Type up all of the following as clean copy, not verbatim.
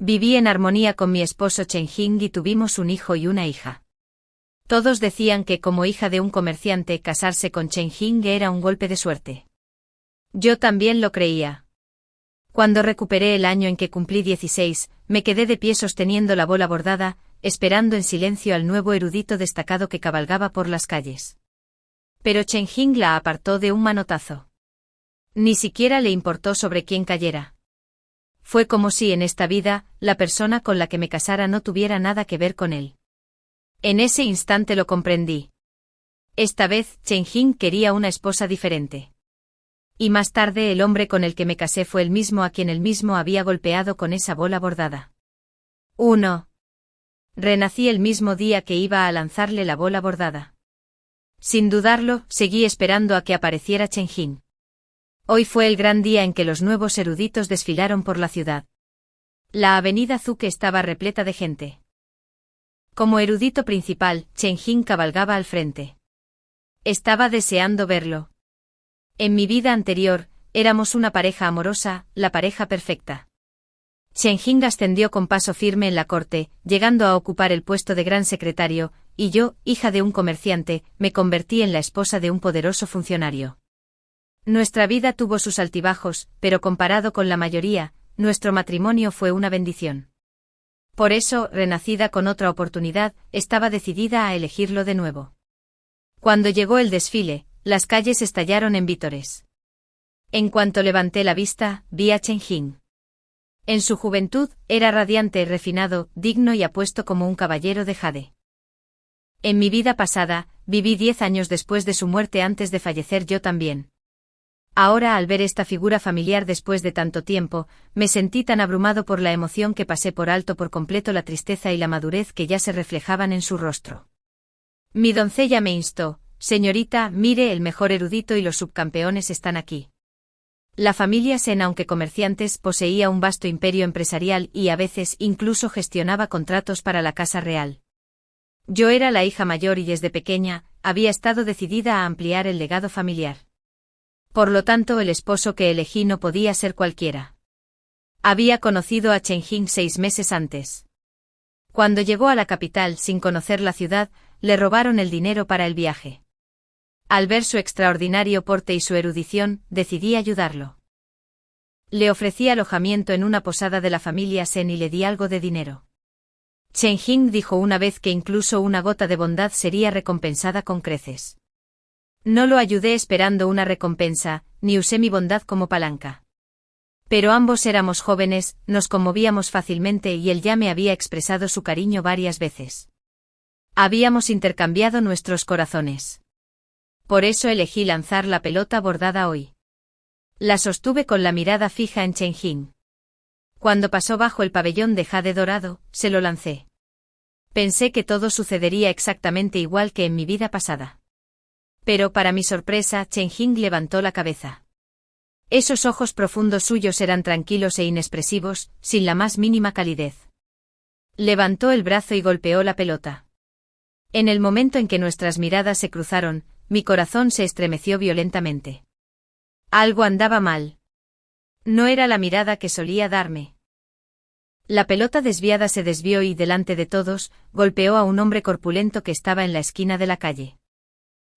Viví en armonía con mi esposo Chen Jing y tuvimos un hijo y una hija. Todos decían que como hija de un comerciante casarse con Chen Jing era un golpe de suerte. Yo también lo creía. Cuando recuperé el año en que cumplí 16, me quedé de pie sosteniendo la bola bordada, esperando en silencio al nuevo erudito destacado que cabalgaba por las calles. Pero Chen Jing la apartó de un manotazo. Ni siquiera le importó sobre quién cayera. Fue como si en esta vida, la persona con la que me casara no tuviera nada que ver con él. En ese instante lo comprendí. Esta vez, Chen Jing quería una esposa diferente. Y más tarde el hombre con el que me casé fue el mismo a quien él mismo había golpeado con esa bola bordada. 1. Renací el mismo día que iba a lanzarle la bola bordada. Sin dudarlo, seguí esperando a que apareciera Chen Jing. Hoy fue el gran día en que los nuevos eruditos desfilaron por la ciudad. La avenida Zuke estaba repleta de gente. Como erudito principal, Chen Jing cabalgaba al frente. Estaba deseando verlo. En mi vida anterior, éramos una pareja amorosa, la pareja perfecta. Chen Jing ascendió con paso firme en la corte, llegando a ocupar el puesto de gran secretario, y yo, hija de un comerciante, me convertí en la esposa de un poderoso funcionario. Nuestra vida tuvo sus altibajos, pero comparado con la mayoría, nuestro matrimonio fue una bendición. Por eso, renacida con otra oportunidad, estaba decidida a elegirlo de nuevo. Cuando llegó el desfile, las calles estallaron en vítores. En cuanto levanté la vista, vi a Chen Jing. En su juventud, era radiante, refinado, digno y apuesto como un caballero de jade. En mi vida pasada, viví 10 años después de su muerte antes de fallecer yo también. Ahora al ver esta figura familiar después de tanto tiempo, me sentí tan abrumado por la emoción que pasé por alto por completo la tristeza y la madurez que ya se reflejaban en su rostro. Mi doncella me instó: señorita, mire, el mejor erudito y los subcampeones están aquí. La familia Sen, aunque comerciantes, poseía un vasto imperio empresarial y a veces incluso gestionaba contratos para la casa real. Yo era la hija mayor y desde pequeña, había estado decidida a ampliar el legado familiar. Por lo tanto, el esposo que elegí no podía ser cualquiera. Había conocido a Chen Jing 6 meses antes. Cuando llegó a la capital sin conocer la ciudad, le robaron el dinero para el viaje. Al ver su extraordinario porte y su erudición, decidí ayudarlo. Le ofrecí alojamiento en una posada de la familia Sen y le di algo de dinero. Chen Jing dijo una vez que incluso una gota de bondad sería recompensada con creces. No lo ayudé esperando una recompensa, ni usé mi bondad como palanca. Pero ambos éramos jóvenes, nos conmovíamos fácilmente y él ya me había expresado su cariño varias veces. Habíamos intercambiado nuestros corazones. Por eso elegí lanzar la pelota bordada hoy. La sostuve con la mirada fija en Chen Jing. Cuando pasó bajo el pabellón de jade dorado, se lo lancé. Pensé que todo sucedería exactamente igual que en mi vida pasada. Pero para mi sorpresa, Chen Jing levantó la cabeza. Esos ojos profundos suyos eran tranquilos e inexpresivos, sin la más mínima calidez. Levantó el brazo y golpeó la pelota. En el momento en que nuestras miradas se cruzaron, mi corazón se estremeció violentamente. Algo andaba mal. No era la mirada que solía darme. La pelota desviada se desvió y, delante de todos, golpeó a un hombre corpulento que estaba en la esquina de la calle.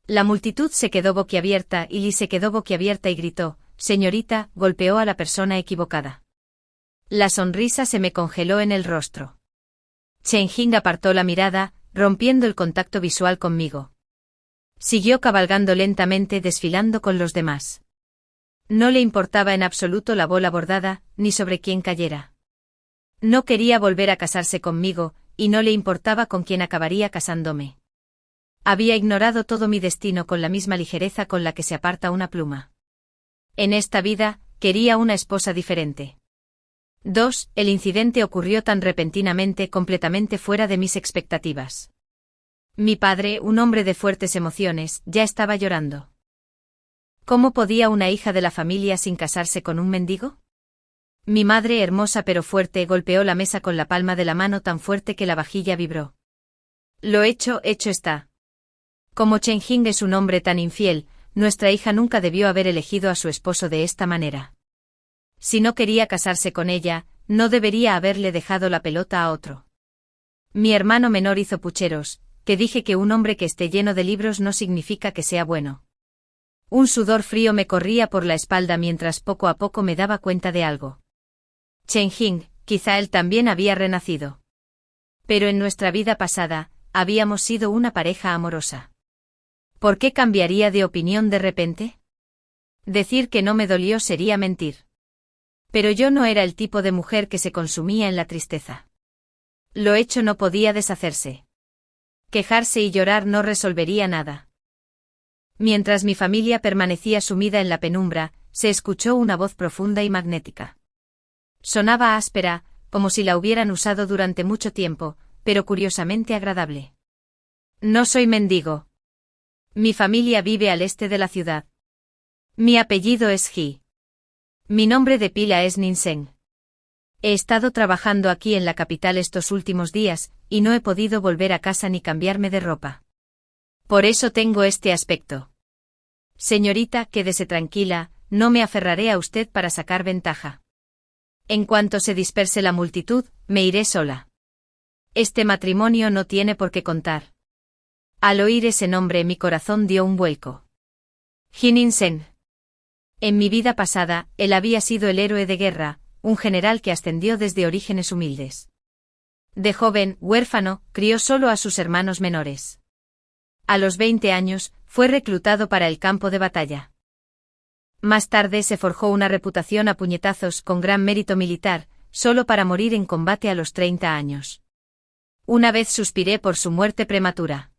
La multitud se quedó boquiabierta y Li se quedó boquiabierta y gritó: señorita, golpeó a la persona equivocada. La sonrisa se me congeló en el rostro. Chen Jing apartó la mirada, rompiendo el contacto visual conmigo. Siguió cabalgando lentamente, desfilando con los demás. No le importaba en absoluto la bola bordada, ni sobre quién cayera. No quería volver a casarse conmigo, y no le importaba con quién acabaría casándome. Había ignorado todo mi destino con la misma ligereza con la que se aparta una pluma. En esta vida, quería una esposa diferente. 2. El incidente ocurrió tan repentinamente, completamente fuera de mis expectativas. Mi padre, un hombre de fuertes emociones, ya estaba llorando. ¿Cómo podía una hija de la familia sin casarse con un mendigo? Mi madre, hermosa pero fuerte, golpeó la mesa con la palma de la mano tan fuerte que la vajilla vibró. Lo hecho está. Como Chen Jing es un hombre tan infiel, nuestra hija nunca debió haber elegido a su esposo de esta manera. Si no quería casarse con ella, no debería haberle dejado la pelota a otro. Mi hermano menor hizo pucheros, que dije que un hombre que esté lleno de libros no significa que sea bueno. Un sudor frío me corría por la espalda mientras poco a poco me daba cuenta de algo. Chen Jing, quizá él también había renacido. Pero en nuestra vida pasada, habíamos sido una pareja amorosa. ¿Por qué cambiaría de opinión de repente? Decir que no me dolió sería mentir. Pero yo no era el tipo de mujer que se consumía en la tristeza. Lo hecho no podía deshacerse. Quejarse y llorar no resolvería nada. Mientras mi familia permanecía sumida en la penumbra, se escuchó una voz profunda y magnética. Sonaba áspera, como si la hubieran usado durante mucho tiempo, pero curiosamente agradable. No soy mendigo. Mi familia vive al este de la ciudad. Mi apellido es He. Mi nombre de pila es Ninseng. He estado trabajando aquí en la capital estos últimos días, y no he podido volver a casa ni cambiarme de ropa. Por eso tengo este aspecto. Señorita, quédese tranquila, no me aferraré a usted para sacar ventaja. En cuanto se disperse la multitud, me iré sola. Este matrimonio no tiene por qué contar. Al oír ese nombre mi corazón dio un vuelco. Jininsen. En mi vida pasada, él había sido el héroe de guerra, un general que ascendió desde orígenes humildes. De joven, huérfano, crió solo a sus hermanos menores. A los 20 años, fue reclutado para el campo de batalla. Más tarde se forjó una reputación a puñetazos con gran mérito militar, solo para morir en combate a los 30 años. Una vez suspiré por su muerte prematura.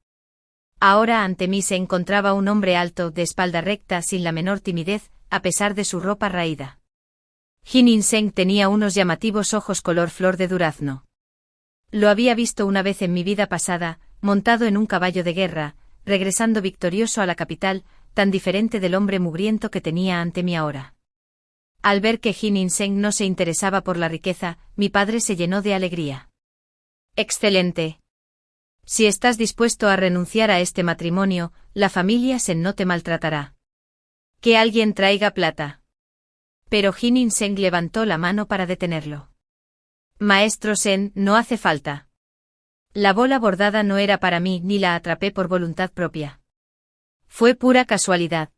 Ahora ante mí se encontraba un hombre alto, de espalda recta, sin la menor timidez, a pesar de su ropa raída. Jininsen tenía unos llamativos ojos color flor de durazno. Lo había visto una vez en mi vida pasada, montado en un caballo de guerra, regresando victorioso a la capital, tan diferente del hombre mugriento que tenía ante mí ahora. Al ver que Jininsen no se interesaba por la riqueza, mi padre se llenó de alegría. Excelente. Si estás dispuesto a renunciar a este matrimonio, la familia Sen no te maltratará. Que alguien traiga plata. Pero Jininsen levantó la mano para detenerlo. Maestro Sen, no hace falta. La bola bordada no era para mí ni la atrapé por voluntad propia. Fue pura casualidad.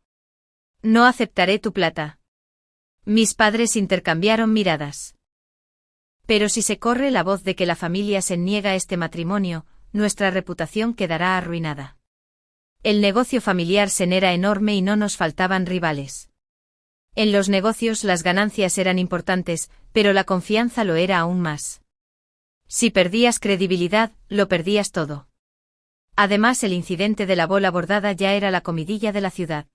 No aceptaré tu plata. Mis padres intercambiaron miradas. Pero si se corre la voz de que la familia Sen niega este matrimonio, nuestra reputación quedará arruinada. El negocio familiar Sen era enorme y no nos faltaban rivales. En los negocios las ganancias eran importantes, pero la confianza lo era aún más. Si perdías credibilidad, lo perdías todo. Además, el incidente de la bola bordada ya era la comidilla de la ciudad.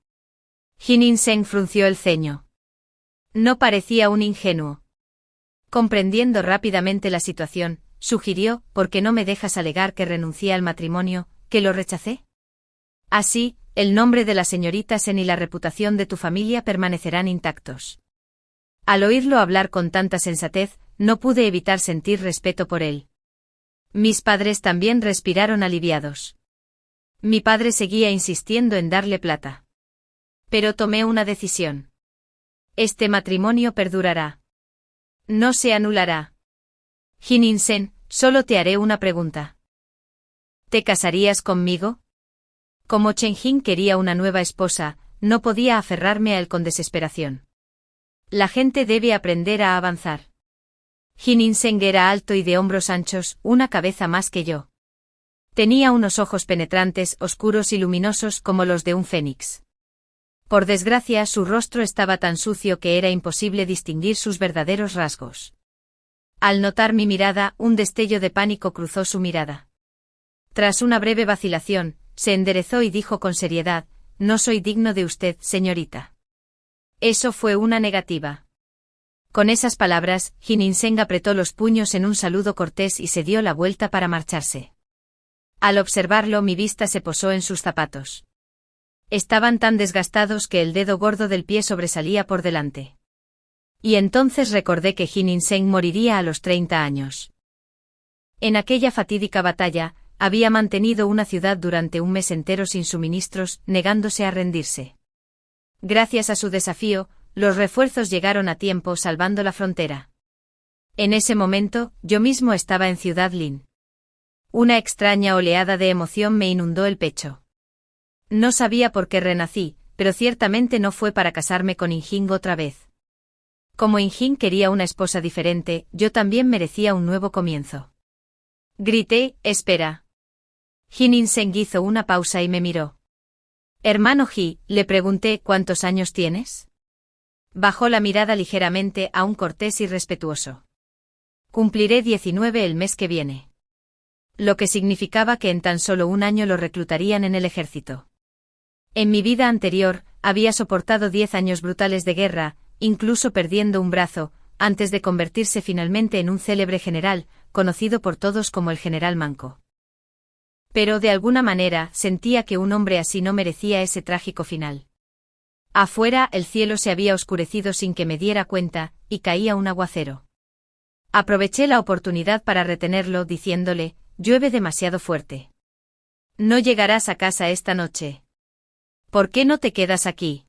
Jininsen frunció el ceño. No parecía un ingenuo. Comprendiendo rápidamente la situación, sugirió: ¿por qué no me dejas alegar que renuncié al matrimonio, que lo rechacé? Así, el nombre de la señorita Sen y la reputación de tu familia permanecerán intactos. Al oírlo hablar con tanta sensatez, no pude evitar sentir respeto por él. Mis padres también respiraron aliviados. Mi padre seguía insistiendo en darle plata. Pero tomé una decisión. Este matrimonio perdurará. No se anulará. Jininsen, solo te haré una pregunta. ¿Te casarías conmigo? Como Chen Jing quería una nueva esposa, no podía aferrarme a él con desesperación. La gente debe aprender a avanzar. Jininsen era alto y de hombros anchos, una cabeza más que yo. Tenía unos ojos penetrantes, oscuros y luminosos como los de un fénix. Por desgracia, su rostro estaba tan sucio que era imposible distinguir sus verdaderos rasgos. Al notar mi mirada, un destello de pánico cruzó su mirada. Tras una breve vacilación, se enderezó y dijo con seriedad: no soy digno de usted, señorita. Eso fue una negativa. Con esas palabras, Jininsen apretó los puños en un saludo cortés y se dio la vuelta para marcharse. Al observarlo, mi vista se posó en sus zapatos. Estaban tan desgastados que el dedo gordo del pie sobresalía por delante. Y entonces recordé que Jininsen moriría a los 30 años. En aquella fatídica batalla, había mantenido una ciudad durante un mes entero sin suministros, negándose a rendirse. Gracias a su desafío, los refuerzos llegaron a tiempo, salvando la frontera. En ese momento, yo mismo estaba en Ciudad Lin. Una extraña oleada de emoción me inundó el pecho. No sabía por qué renací, pero ciertamente no fue para casarme con Injing otra vez. Como Injing quería una esposa diferente, yo también merecía un nuevo comienzo. Grité, espera. Jin In-seng hizo una pausa y me miró. Hermano Ji, le pregunté, ¿cuántos años tienes? Bajó la mirada ligeramente, aún cortés y respetuoso. Cumpliré 19 el mes que viene. Lo que significaba que en tan solo un año lo reclutarían en el ejército. En mi vida anterior, había soportado 10 años brutales de guerra, incluso perdiendo un brazo, antes de convertirse finalmente en un célebre general, conocido por todos como el general Manco. Pero de alguna manera, sentía que un hombre así no merecía ese trágico final. Afuera, el cielo se había oscurecido sin que me diera cuenta, y caía un aguacero. Aproveché la oportunidad para retenerlo, diciéndole, llueve demasiado fuerte. No llegarás a casa esta noche. ¿Por qué no te quedas aquí?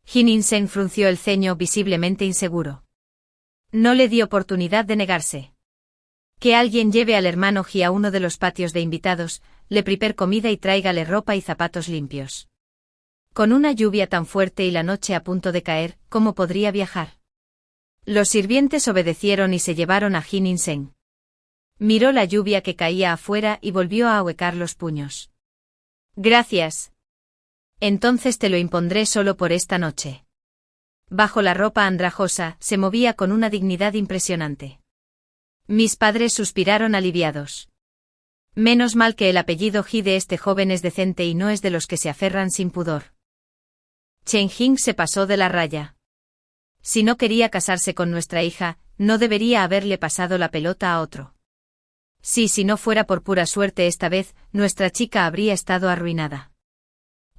Jin In-seng frunció el ceño, visiblemente inseguro. No le di oportunidad de negarse. Que alguien lleve al hermano Ji a uno de los patios de invitados, le prepare comida y tráigale ropa y zapatos limpios. Con una lluvia tan fuerte y la noche a punto de caer, ¿cómo podría viajar? Los sirvientes obedecieron y se llevaron a Jin In-seng. Miró la lluvia que caía afuera y volvió a ahuecar los puños. Gracias. Entonces te lo impondré solo por esta noche. Bajo la ropa andrajosa, se movía con una dignidad impresionante. Mis padres suspiraron aliviados. Menos mal que el apellido Ji de este joven es decente y no es de los que se aferran sin pudor. Chen Jing se pasó de la raya. Si no quería casarse con nuestra hija, no debería haberle pasado la pelota a otro. Si no fuera por pura suerte esta vez, nuestra chica habría estado arruinada.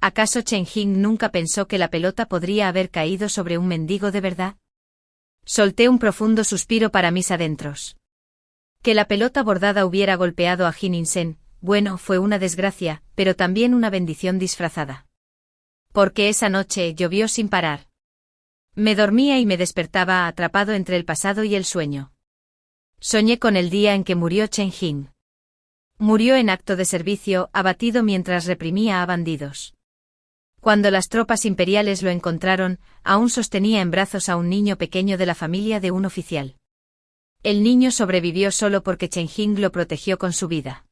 ¿Acaso Chen Jing nunca pensó que la pelota podría haber caído sobre un mendigo de verdad? Solté un profundo suspiro para mis adentros. Que la pelota bordada hubiera golpeado a Jin In-seng, bueno, fue una desgracia, pero también una bendición disfrazada. Porque esa noche llovió sin parar. Me dormía y me despertaba atrapado entre el pasado y el sueño. Soñé con el día en que murió Chen Jing. Murió en acto de servicio, abatido mientras reprimía a bandidos. Cuando las tropas imperiales lo encontraron, aún sostenía en brazos a un niño pequeño de la familia de un oficial. El niño sobrevivió solo porque Chen Jing lo protegió con su vida.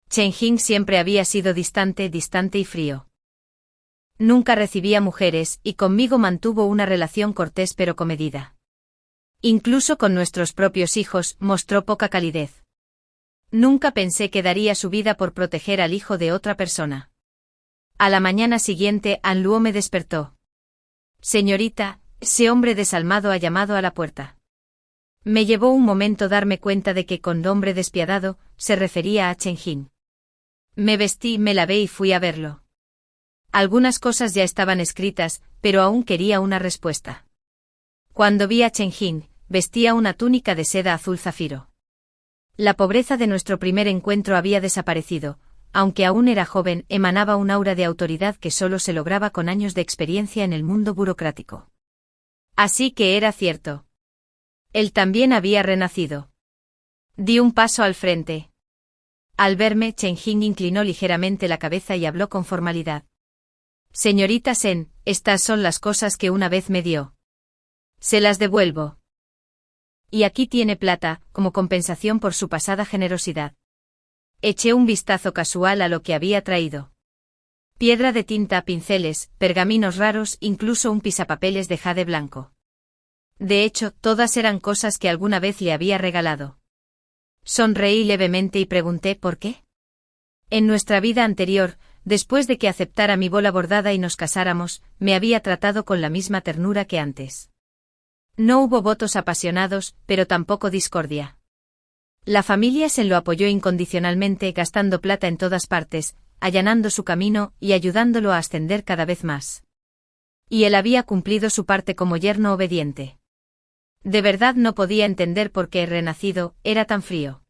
Chen Jing siempre había sido distante y frío. Nunca recibía mujeres, y conmigo mantuvo una relación cortés pero comedida. Incluso con nuestros propios hijos, mostró poca calidez. Nunca pensé que daría su vida por proteger al hijo de otra persona. A la mañana siguiente, An Luo me despertó. Señorita, ese hombre desalmado ha llamado a la puerta. Me llevó un momento darme cuenta de que con hombre despiadado, se refería a Chen Jing. Me vestí, me lavé y fui a verlo. Algunas cosas ya estaban escritas, pero aún quería una respuesta. Cuando vi a Chen Jing, vestía una túnica de seda azul zafiro. La pobreza de nuestro primer encuentro había desaparecido. Aunque aún era joven, emanaba un aura de autoridad que solo se lograba con años de experiencia en el mundo burocrático. Así que era cierto. Él también había renacido. Di un paso al frente. Al verme, Chen Jing inclinó ligeramente la cabeza y habló con formalidad. Señorita Sen, estas son las cosas que una vez me dio. Se las devuelvo. Y aquí tiene plata, como compensación por su pasada generosidad. Eché un vistazo casual a lo que había traído. Piedra de tinta, pinceles, pergaminos raros, incluso un pisapapeles de jade blanco. De hecho, todas eran cosas que alguna vez le había regalado. Sonreí levemente y pregunté ¿por qué? En nuestra vida anterior, después de que aceptara mi bola bordada y nos casáramos, me había tratado con la misma ternura que antes. No hubo votos apasionados, pero tampoco discordia. La familia Sen lo apoyó incondicionalmente, gastando plata en todas partes, allanando su camino y ayudándolo a ascender cada vez más. Y él había cumplido su parte como yerno obediente. De verdad no podía entender por qué el renacido era tan frío.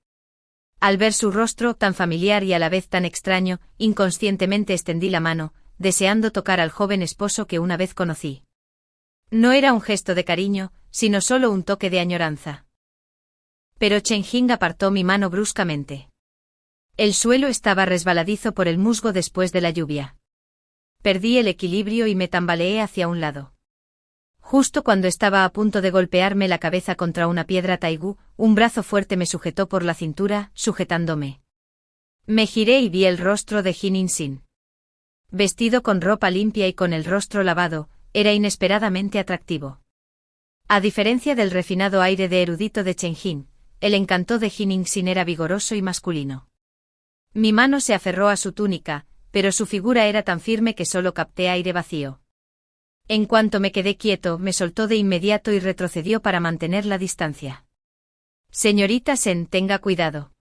Al ver su rostro tan familiar y a la vez tan extraño, inconscientemente extendí la mano, deseando tocar al joven esposo que una vez conocí. No era un gesto de cariño, sino solo un toque de añoranza. Pero Chen Jing apartó mi mano bruscamente. El suelo estaba resbaladizo por el musgo después de la lluvia. Perdí el equilibrio y me tambaleé hacia un lado. Justo cuando estaba a punto de golpearme la cabeza contra una piedra taigú, un brazo fuerte me sujetó por la cintura, sujetándome. Me giré y vi el rostro de Jin In-sin. Vestido con ropa limpia y con el rostro lavado, era inesperadamente atractivo. A diferencia del refinado aire de erudito de Chen Jing, el encanto de Jin In-sin era vigoroso y masculino. Mi mano se aferró a su túnica, pero su figura era tan firme que solo capté aire vacío. En cuanto me quedé quieto, me soltó de inmediato y retrocedió para mantener la distancia. Señorita Sen, tenga cuidado.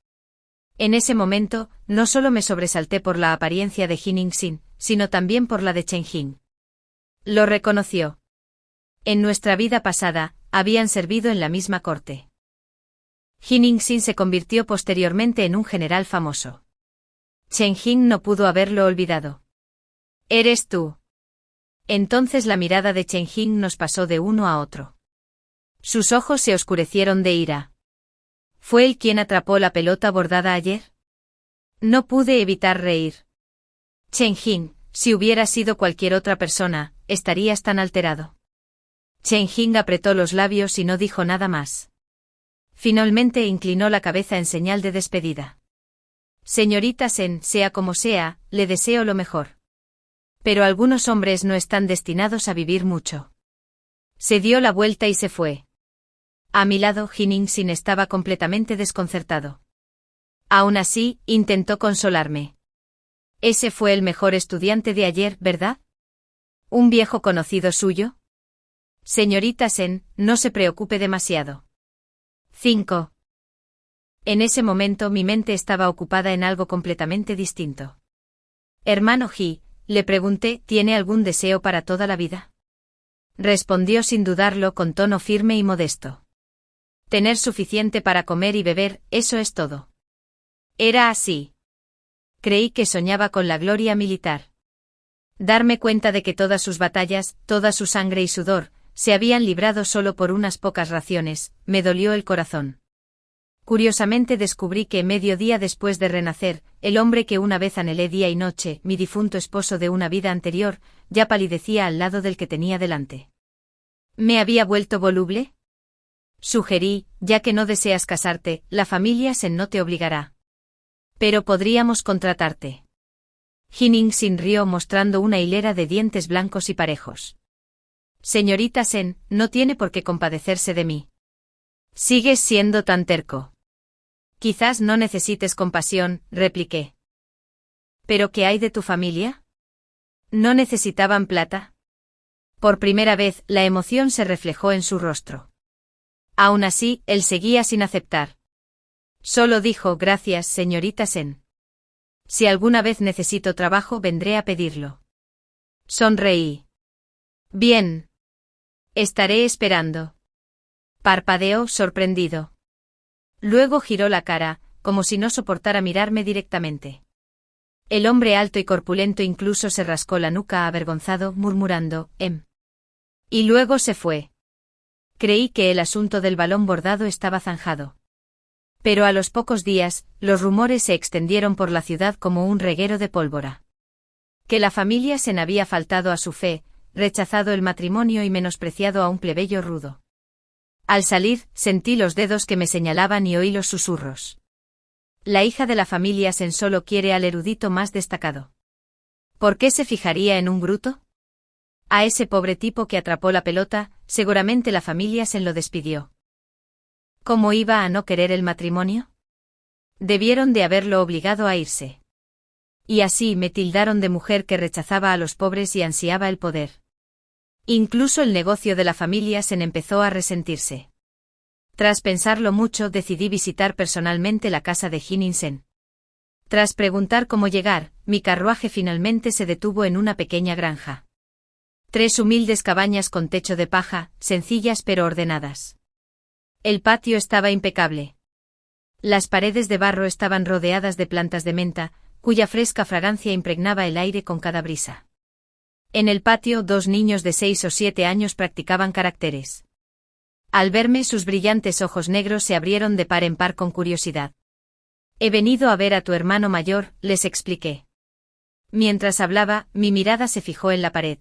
En ese momento, no solo me sobresalté por la apariencia de Jin In-sin, sino también por la de Chen Jing. Lo reconoció. En nuestra vida pasada, habían servido en la misma corte. Jin In-sin se convirtió posteriormente en un general famoso. Chen Jing no pudo haberlo olvidado. ¿Eres tú? Entonces la mirada de Chen Jing nos pasó de uno a otro. Sus ojos se oscurecieron de ira. ¿Fue él quien atrapó la pelota bordada ayer? No pude evitar reír. Chen Jing, si hubiera sido cualquier otra persona, estarías tan alterado. Chen Jing apretó los labios y no dijo nada más. Finalmente inclinó la cabeza en señal de despedida. Señorita Sen, sea como sea, le deseo lo mejor. Pero algunos hombres no están destinados a vivir mucho. Se dio la vuelta y se fue. A mi lado, Jin In-sin estaba completamente desconcertado. Aún así, intentó consolarme. Ese fue el mejor estudiante de ayer, ¿verdad? ¿Un viejo conocido suyo? Señorita Sen, no se preocupe demasiado. 5. En ese momento mi mente estaba ocupada en algo completamente distinto. Hermano Ji, le pregunté, ¿tiene algún deseo para toda la vida? Respondió sin dudarlo con tono firme y modesto. Tener suficiente para comer y beber, eso es todo. Era así. Creí que soñaba con la gloria militar. Darme cuenta de que todas sus batallas, toda su sangre y sudor, se habían librado solo por unas pocas raciones, me dolió el corazón. Curiosamente descubrí que medio día después de renacer, el hombre que una vez anhelé día y noche, mi difunto esposo de una vida anterior, ya palidecía al lado del que tenía delante. ¿Me había vuelto voluble? Sugerí, ya que no deseas casarte, la familia Sen no te obligará. Pero podríamos contratarte. Jin In-sin rió mostrando una hilera de dientes blancos y parejos. Señorita Sen, no tiene por qué compadecerse de mí. Sigues siendo tan terco. Quizás no necesites compasión, repliqué. ¿Pero qué hay de tu familia? ¿No necesitaban plata? Por primera vez, la emoción se reflejó en su rostro. Aún así, él seguía sin aceptar. Solo dijo, gracias, señorita Sen. Si alguna vez necesito trabajo, vendré a pedirlo. Sonreí. Bien. Estaré esperando. Parpadeó, sorprendido. Luego giró la cara, como si no soportara mirarme directamente. El hombre alto y corpulento incluso se rascó la nuca avergonzado, murmurando, Y luego se fue. Creí que el asunto del balón bordado estaba zanjado. Pero a los pocos días, los rumores se extendieron por la ciudad como un reguero de pólvora. Que la familia Sen había faltado a su fe, rechazado el matrimonio y menospreciado a un plebeyo rudo. Al salir, sentí los dedos que me señalaban y oí los susurros. La hija de la familia Sen solo quiere al erudito más destacado. ¿Por qué se fijaría en un bruto? A ese pobre tipo que atrapó la pelota, seguramente la familia Sen lo despidió. ¿Cómo iba a no querer el matrimonio? Debieron de haberlo obligado a irse. Y así me tildaron de mujer que rechazaba a los pobres y ansiaba el poder. Incluso el negocio de la familia Sen empezó a resentirse. Tras pensarlo mucho, decidí visitar personalmente la casa de Jin In-sen. Tras preguntar cómo llegar, mi carruaje finalmente se detuvo en una pequeña granja. 3 humildes cabañas con techo de paja, sencillas pero ordenadas. El patio estaba impecable. Las paredes de barro estaban rodeadas de plantas de menta, cuya fresca fragancia impregnaba el aire con cada brisa. En el patio, 2 niños de 6 o 7 años practicaban caracteres. Al verme, sus brillantes ojos negros se abrieron de par en par con curiosidad. He venido a ver a tu hermano mayor, les expliqué. Mientras hablaba, mi mirada se fijó en la pared.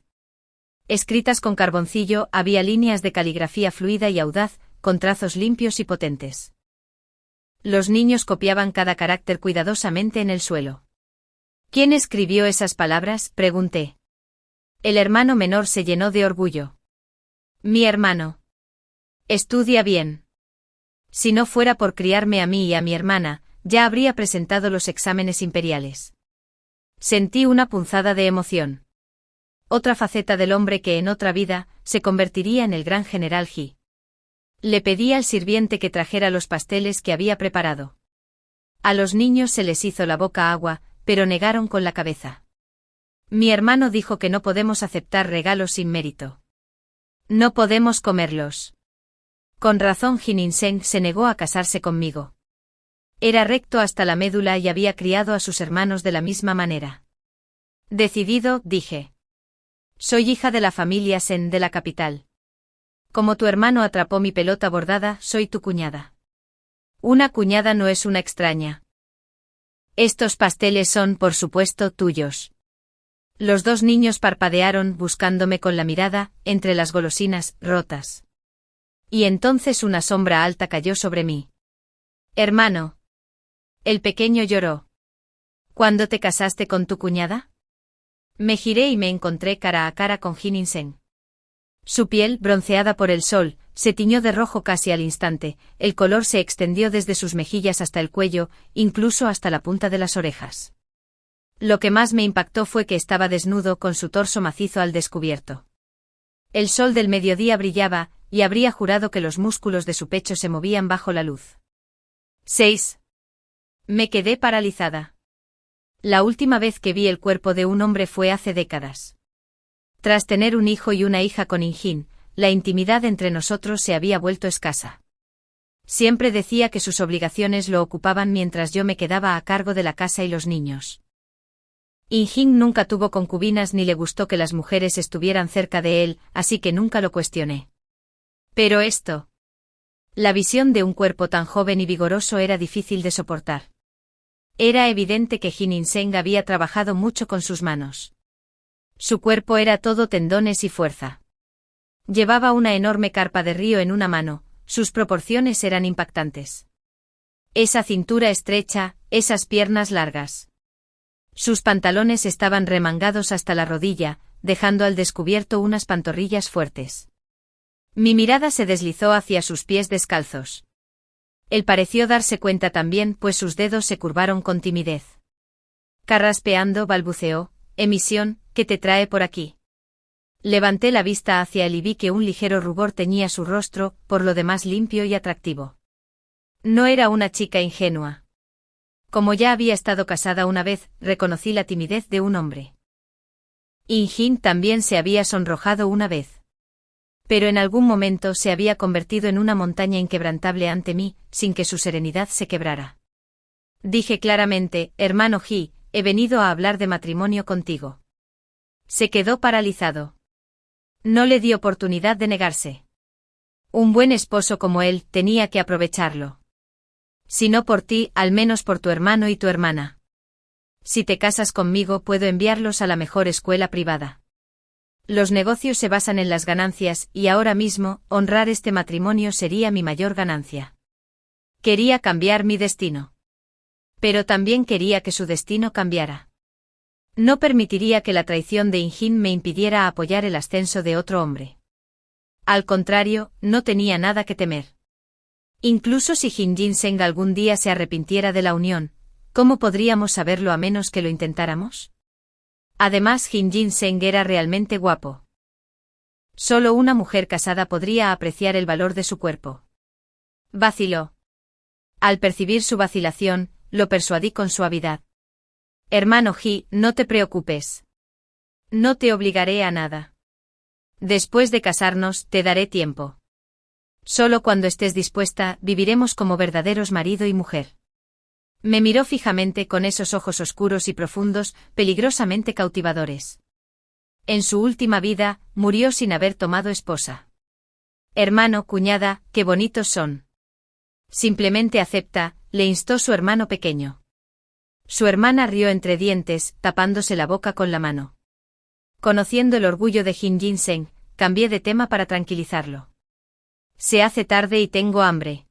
Escritas con carboncillo, había líneas de caligrafía fluida y audaz, con trazos limpios y potentes. Los niños copiaban cada carácter cuidadosamente en el suelo. ¿Quién escribió esas palabras?, pregunté. El hermano menor se llenó de orgullo. Mi hermano. Estudia bien. Si no fuera por criarme a mí y a mi hermana, ya habría presentado los exámenes imperiales. Sentí una punzada de emoción. Otra faceta del hombre que en otra vida se convertiría en el gran general Ji. Le pedí al sirviente que trajera los pasteles que había preparado. A los niños se les hizo la boca agua, pero negaron con la cabeza. Mi hermano dijo que no podemos aceptar regalos sin mérito. No podemos comerlos. Con razón Jin-in-seng se negó a casarse conmigo. Era recto hasta la médula y había criado a sus hermanos de la misma manera. Decidido, dije. Soy hija de la familia Sen de la capital. Como tu hermano atrapó mi pelota bordada, soy tu cuñada. Una cuñada no es una extraña. Estos pasteles son, por supuesto, tuyos. Los dos niños parpadearon buscándome con la mirada, entre las golosinas rotas. Y entonces una sombra alta cayó sobre mí. Hermano. El pequeño lloró. ¿Cuándo te casaste con tu cuñada? Me giré y me encontré cara a cara con Jin-in-seng. Su piel, bronceada por el sol, se tiñó de rojo casi al instante, el color se extendió desde sus mejillas hasta el cuello, incluso hasta la punta de las orejas. Lo que más me impactó fue que estaba desnudo con su torso macizo al descubierto. El sol del mediodía brillaba, y habría jurado que los músculos de su pecho se movían bajo la luz. 6. Me quedé paralizada. La última vez que vi el cuerpo de un hombre fue hace décadas. Tras tener un hijo y una hija con In-jin, la intimidad entre nosotros se había vuelto escasa. Siempre decía que sus obligaciones lo ocupaban mientras yo me quedaba a cargo de la casa y los niños. In-jin nunca tuvo concubinas ni le gustó que las mujeres estuvieran cerca de él, así que nunca lo cuestioné. Pero esto. La visión de un cuerpo tan joven y vigoroso era difícil de soportar. Era evidente que Jin-in-seng había trabajado mucho con sus manos. Su cuerpo era todo tendones y fuerza. Llevaba una enorme carpa de río en una mano, sus proporciones eran impactantes. Esa cintura estrecha, esas piernas largas. Sus pantalones estaban remangados hasta la rodilla, dejando al descubierto unas pantorrillas fuertes. Mi mirada se deslizó hacia sus pies descalzos. Él pareció darse cuenta también, pues sus dedos se curvaron con timidez. Carraspeando balbuceó, «Emisión, ¿qué te trae por aquí?» Levanté la vista hacia él y vi que un ligero rubor teñía su rostro, por lo demás limpio y atractivo. No era una chica ingenua. Como ya había estado casada una vez, reconocí la timidez de un hombre. In-jin también se había sonrojado una vez. Pero en algún momento se había convertido en una montaña inquebrantable ante mí, sin que su serenidad se quebrara. Dije claramente, hermano Ji, he venido a hablar de matrimonio contigo. Se quedó paralizado. No le di oportunidad de negarse. Un buen esposo como él tenía que aprovecharlo. Si no por ti, al menos por tu hermano y tu hermana. Si te casas conmigo, puedo enviarlos a la mejor escuela privada. Los negocios se basan en las ganancias, y ahora mismo, honrar este matrimonio sería mi mayor ganancia. Quería cambiar mi destino. Pero también quería que su destino cambiara. No permitiría que la traición de In-jin me impidiera apoyar el ascenso de otro hombre. Al contrario, no tenía nada que temer. Incluso si Jin-jin-seng algún día se arrepintiera de la unión, ¿cómo podríamos saberlo a menos que lo intentáramos? Además, Jin-jin-seng era realmente guapo. Solo una mujer casada podría apreciar el valor de su cuerpo. Vaciló. Al percibir su vacilación, lo persuadí con suavidad. Hermano Ji, no te preocupes. No te obligaré a nada. Después de casarnos, te daré tiempo. Solo cuando estés dispuesta, viviremos como verdaderos marido y mujer. Me miró fijamente con esos ojos oscuros y profundos, peligrosamente cautivadores. En su última vida, murió sin haber tomado esposa. Hermano, cuñada, qué bonitos son. Simplemente acepta, le instó su hermano pequeño. Su hermana rió entre dientes, tapándose la boca con la mano. Conociendo el orgullo de Jin Jin-sen, cambié de tema para tranquilizarlo. Se hace tarde y tengo hambre.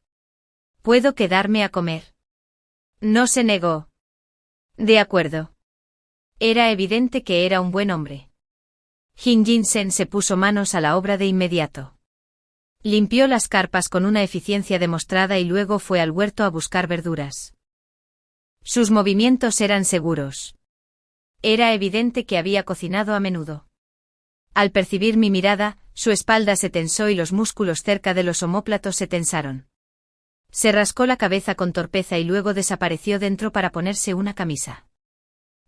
¿Puedo quedarme a comer? No se negó. De acuerdo. Era evidente que era un buen hombre. Jin Jin-sen se puso manos a la obra de inmediato. Limpió las carpas con una eficiencia demostrada y luego fue al huerto a buscar verduras. Sus movimientos eran seguros. Era evidente que había cocinado a menudo. Al percibir mi mirada, su espalda se tensó y los músculos cerca de los omóplatos se tensaron. Se rascó la cabeza con torpeza y luego desapareció dentro para ponerse una camisa.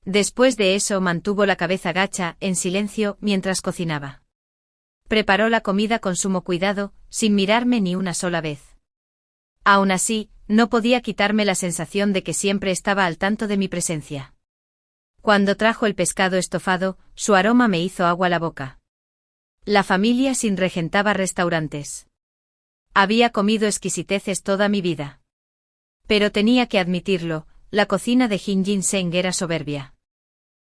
Después de eso mantuvo la cabeza gacha, en silencio, mientras cocinaba. Preparó la comida con sumo cuidado, sin mirarme ni una sola vez. Aún así, no podía quitarme la sensación de que siempre estaba al tanto de mi presencia. Cuando trajo el pescado estofado, su aroma me hizo agua la boca. La familia Sin regentaba restaurantes. Había comido exquisiteces toda mi vida. Pero tenía que admitirlo, la cocina de Jin Jin-sen era soberbia.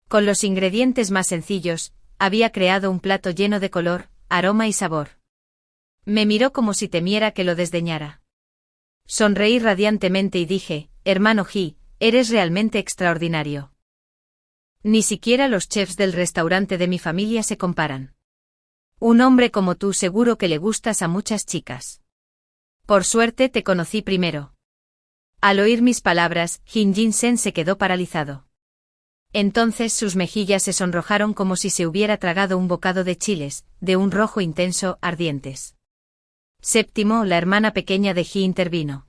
Con los ingredientes más sencillos, había creado un plato lleno de color, aroma y sabor. Me miró como si temiera que lo desdeñara. Sonreí radiantemente y dije, hermano Ji, eres realmente extraordinario. Ni siquiera los chefs del restaurante de mi familia se comparan. Un hombre como tú seguro que le gustas a muchas chicas. Por suerte te conocí primero. Al oír mis palabras, Jin Jin-sen se quedó paralizado. Entonces sus mejillas se sonrojaron como si se hubiera tragado un bocado de chiles, de un rojo intenso, ardientes. Séptimo, la hermana pequeña de Ji intervino.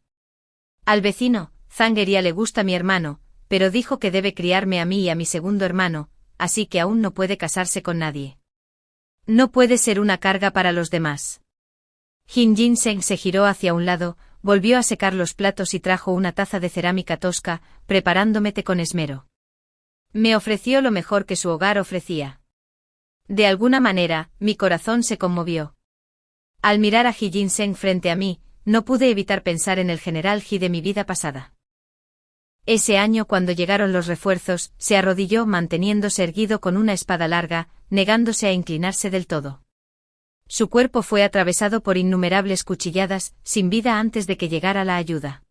Al vecino, Zangeria le gusta mi hermano, pero dijo que debe criarme a mí y a mi segundo hermano, así que aún no puede casarse con nadie. No puede ser una carga para los demás. Jin Jin-sen se giró hacia un lado, volvió a secar los platos y trajo una taza de cerámica tosca, preparándome té con esmero. Me ofreció lo mejor que su hogar ofrecía. De alguna manera, mi corazón se conmovió. Al mirar a Jin Jin-sen frente a mí, no pude evitar pensar en el general Ji de mi vida pasada. Ese año cuando llegaron los refuerzos, se arrodilló manteniéndose erguido con una espada larga, negándose a inclinarse del todo. Su cuerpo fue atravesado por innumerables cuchilladas, sin vida antes de que llegara la ayuda.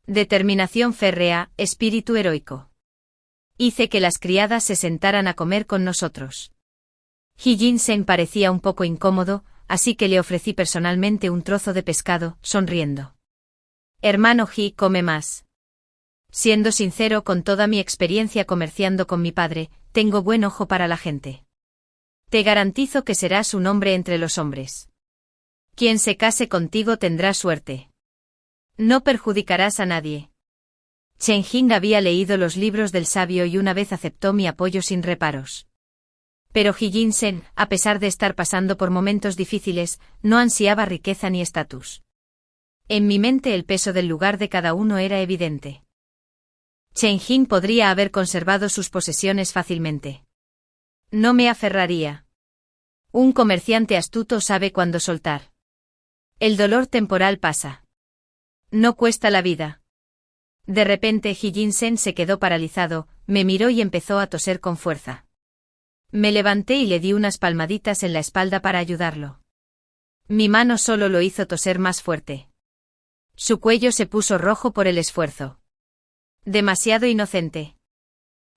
Determinación férrea, espíritu heroico. Hice que las criadas se sentaran a comer con nosotros. Ji Jin-sen parecía un poco incómodo, así que le ofrecí personalmente un trozo de pescado, sonriendo. Hermano Ji, come más. Siendo sincero, con toda mi experiencia comerciando con mi padre, tengo buen ojo para la gente. Te garantizo que serás un hombre entre los hombres. Quien se case contigo tendrá suerte. No perjudicarás a nadie. Chen Jing había leído los libros del sabio y una vez aceptó mi apoyo sin reparos. Pero Ji Jin-sen, a pesar de estar pasando por momentos difíciles, no ansiaba riqueza ni estatus. En mi mente el peso del lugar de cada uno era evidente. Chen Jing podría haber conservado sus posesiones fácilmente. No me aferraría. Un comerciante astuto sabe cuándo soltar. El dolor temporal pasa. No cuesta la vida. De repente Ji Jin-sen se quedó paralizado, me miró y empezó a toser con fuerza. Me levanté y le di unas palmaditas en la espalda para ayudarlo. Mi mano solo lo hizo toser más fuerte. Su cuello se puso rojo por el esfuerzo. Demasiado inocente.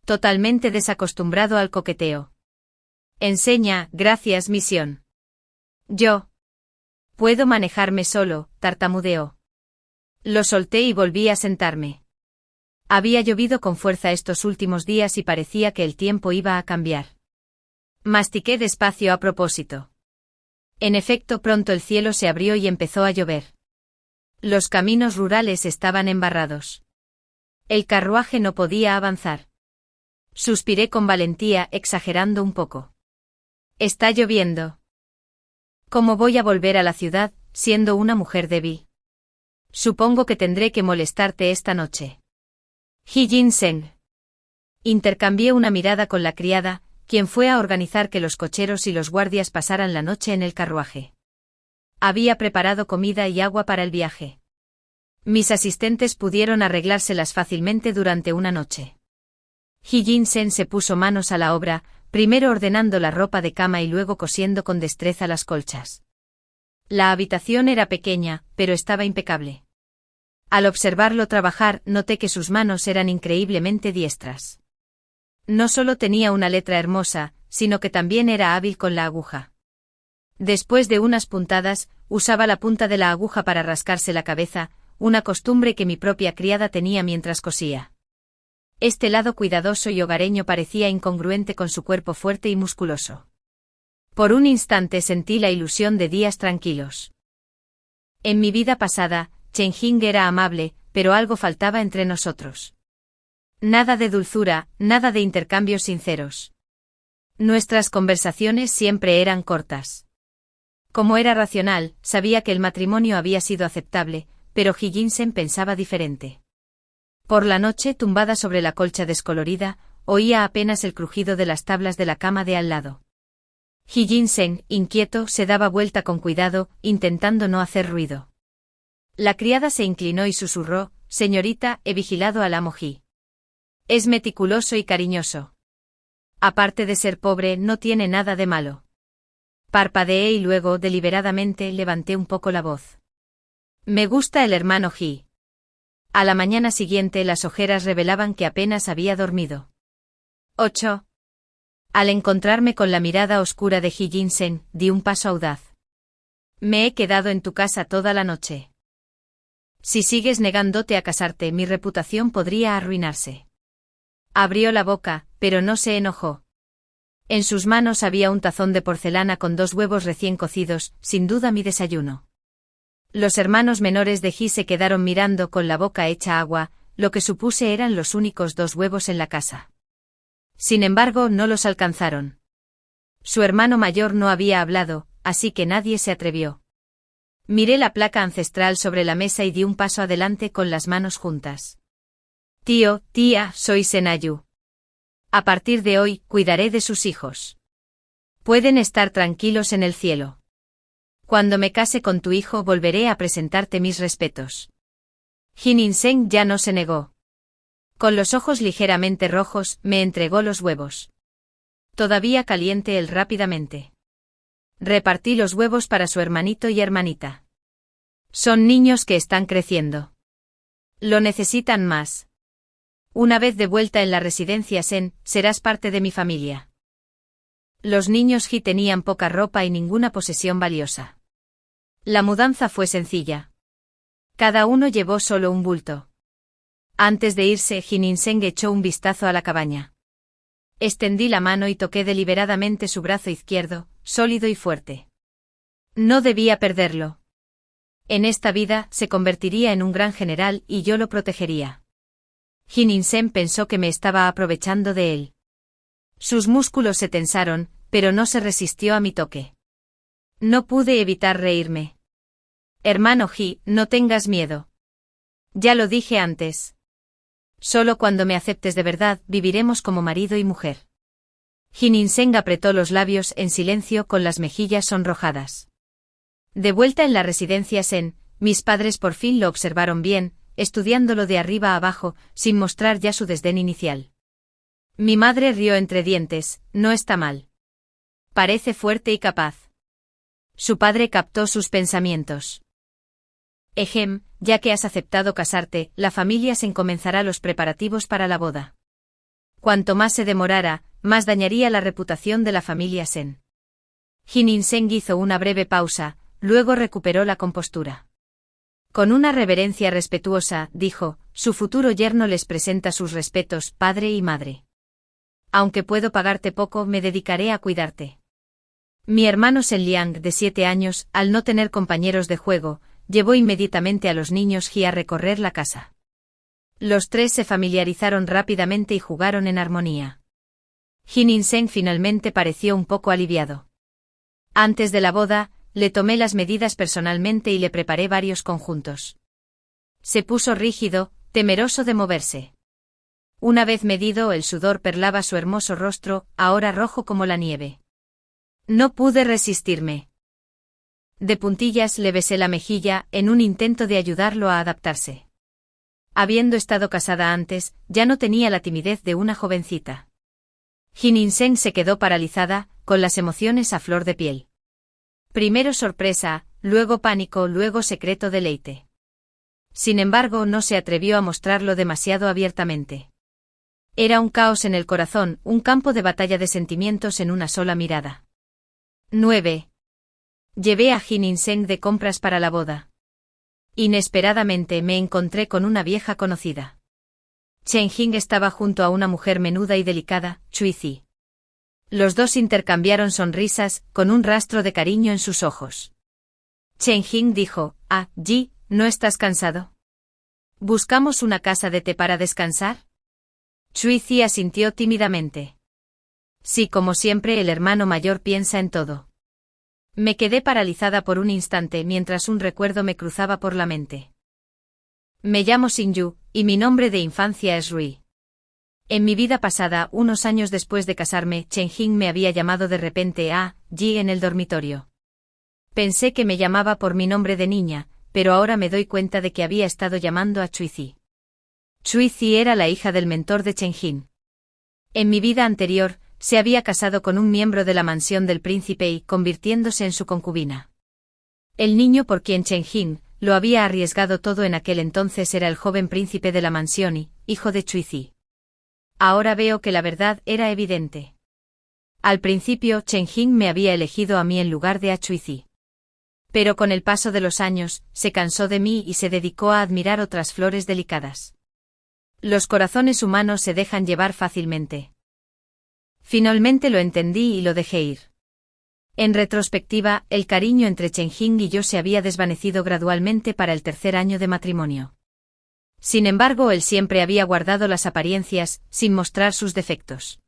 Totalmente desacostumbrado al coqueteo. Enseña, gracias, misión. Yo. Puedo manejarme solo, tartamudeó. Lo solté y volví a sentarme. Había llovido con fuerza estos últimos días y parecía que el tiempo iba a cambiar. Mastiqué despacio a propósito. En efecto, pronto el cielo se abrió y empezó a llover. Los caminos rurales estaban embarrados. El carruaje no podía avanzar. Suspiré con valentía, exagerando un poco. Está lloviendo. ¿Cómo voy a volver a la ciudad, siendo una mujer débil? Supongo que tendré que molestarte esta noche. Ji Jin-sen. Intercambié una mirada con la criada, quien fue a organizar que los cocheros y los guardias pasaran la noche en el carruaje. Había preparado comida y agua para el viaje. Mis asistentes pudieron arreglárselas fácilmente durante una noche. Hee-jin-sen se puso manos a la obra, primero ordenando la ropa de cama y luego cosiendo con destreza las colchas. La habitación era pequeña, pero estaba impecable. Al observarlo trabajar, noté que sus manos eran increíblemente diestras. No solo tenía una letra hermosa, sino que también era hábil con la aguja. Después de unas puntadas, usaba la punta de la aguja para rascarse la cabeza, una costumbre que mi propia criada tenía mientras cosía. Este lado cuidadoso y hogareño parecía incongruente con su cuerpo fuerte y musculoso. Por un instante sentí la ilusión de días tranquilos. En mi vida pasada, Chen Jing era amable, pero algo faltaba entre nosotros. Nada de dulzura, nada de intercambios sinceros. Nuestras conversaciones siempre eran cortas. Como era racional, sabía que el matrimonio había sido aceptable, pero Hee-jin-sen pensaba diferente. Por la noche, tumbada sobre la colcha descolorida, oía apenas el crujido de las tablas de la cama de al lado. Hee-jin-sen, inquieto, se daba vuelta con cuidado, intentando no hacer ruido. La criada se inclinó y susurró: «Señorita, he vigilado al amo Hee. Es meticuloso y cariñoso. Aparte de ser pobre, no tiene nada de malo». Parpadeé y luego, deliberadamente, levanté un poco la voz. «Me gusta el hermano Hee». A la mañana siguiente las ojeras revelaban que apenas había dormido. 8. Al encontrarme con la mirada oscura de Hee-jin-sen, di un paso audaz. «Me he quedado en tu casa toda la noche. Si sigues negándote a casarte, mi reputación podría arruinarse». Abrió la boca, pero no se enojó. En sus manos había un tazón de porcelana con 2 huevos recién cocidos, sin duda mi desayuno. Los hermanos menores de Hee se quedaron mirando con la boca hecha agua, lo que supuse eran los únicos 2 huevos en la casa. Sin embargo, no los alcanzaron. Su hermano mayor no había hablado, así que nadie se atrevió. Miré la placa ancestral sobre la mesa y di un paso adelante con las manos juntas. «Tío, tía, soy Senayu. A partir de hoy, cuidaré de sus hijos. Pueden estar tranquilos en el cielo. Cuando me case con tu hijo volveré a presentarte mis respetos». Hee-jin-sen ya no se negó. Con los ojos ligeramente rojos, me entregó los huevos. Todavía caliente él rápidamente. Repartí los huevos para su hermanito y hermanita. Son niños que están creciendo. Lo necesitan más. Una vez de vuelta en la residencia Sen, serás parte de mi familia. Los niños Hee tenían poca ropa y ninguna posesión valiosa. La mudanza fue sencilla. Cada uno llevó solo un bulto. Antes de irse, Hee-jin-sen echó un vistazo a la cabaña. Extendí la mano y toqué deliberadamente su brazo izquierdo, sólido y fuerte. No debía perderlo. En esta vida, se convertiría en un gran general y yo lo protegería. Hee-jin-sen pensó que me estaba aprovechando de él. Sus músculos se tensaron, pero no se resistió a mi toque. No pude evitar reírme. «Hermano Hee, no tengas miedo. Ya lo dije antes. Solo cuando me aceptes de verdad, viviremos como marido y mujer». Hee-jin-sen apretó los labios en silencio con las mejillas sonrojadas. De vuelta en la residencia Sen, mis padres por fin lo observaron bien, estudiándolo de arriba a abajo, sin mostrar ya su desdén inicial. Mi madre rió entre dientes: «No está mal. Parece fuerte y capaz». Su padre captó sus pensamientos. Ya que has aceptado casarte, la familia Sen comenzará los preparativos para la boda. Cuanto más se demorara, más dañaría la reputación de la familia Sen». Hee-jin-sen hizo una breve pausa, luego recuperó la compostura. Con una reverencia respetuosa, dijo: «Su futuro yerno les presenta sus respetos, padre y madre. Aunque puedo pagarte poco, me dedicaré a cuidarte». Mi hermano Sen Liang, de 7 años, al no tener compañeros de juego, llevó inmediatamente a los niños Hee a recorrer la casa. Los 3 se familiarizaron rápidamente y jugaron en armonía. Hee-jin-sen finalmente pareció un poco aliviado. Antes de la boda, le tomé las medidas personalmente y le preparé varios conjuntos. Se puso rígido, temeroso de moverse. Una vez medido, el sudor perlaba su hermoso rostro, ahora rojo como la nieve. No pude resistirme. De puntillas le besé la mejilla, en un intento de ayudarlo a adaptarse. Habiendo estado casada antes, ya no tenía la timidez de una jovencita. Jin In-seng se quedó paralizada, con las emociones a flor de piel. Primero sorpresa, luego pánico, luego secreto deleite. Sin embargo, no se atrevió a mostrarlo demasiado abiertamente. Era un caos en el corazón, un campo de batalla de sentimientos en una sola mirada. 9. Llevé a Jin In-seng de compras para la boda. Inesperadamente me encontré con una vieja conocida. Chen Jing estaba junto a una mujer menuda y delicada, Chui Zi. Los dos intercambiaron sonrisas, con un rastro de cariño en sus ojos. Chen Jing dijo, Ji, ¿no estás cansado? ¿Buscamos una casa de té para descansar? Chui Zi asintió tímidamente. Sí, como siempre, el hermano mayor piensa en todo. Me quedé paralizada por un instante mientras un recuerdo me cruzaba por la mente. Me llamo Xinyu, y mi nombre de infancia es Rui. En mi vida pasada, unos años después de casarme, Chen Jing me había llamado de repente Ji en el dormitorio. Pensé que me llamaba por mi nombre de niña, pero ahora me doy cuenta de que había estado llamando a Chui Zi. Chui Zi era la hija del mentor de Chen Jing. En mi vida anterior, se había casado con un miembro de la mansión del príncipe y convirtiéndose en su concubina. El niño por quien Chen Jing lo había arriesgado todo en aquel entonces era el joven príncipe de la mansión y, hijo de Chui Zi. Ahora veo que la verdad era evidente. Al principio Chen Jing me había elegido a mí en lugar de a Chui Zi. Pero con el paso de los años, se cansó de mí y se dedicó a admirar otras flores delicadas. Los corazones humanos se dejan llevar fácilmente. Finalmente lo entendí y lo dejé ir. En retrospectiva, el cariño entre Chen Jing y yo se había desvanecido gradualmente para el tercer año de matrimonio. Sin embargo, él siempre había guardado las apariencias, sin mostrar sus defectos.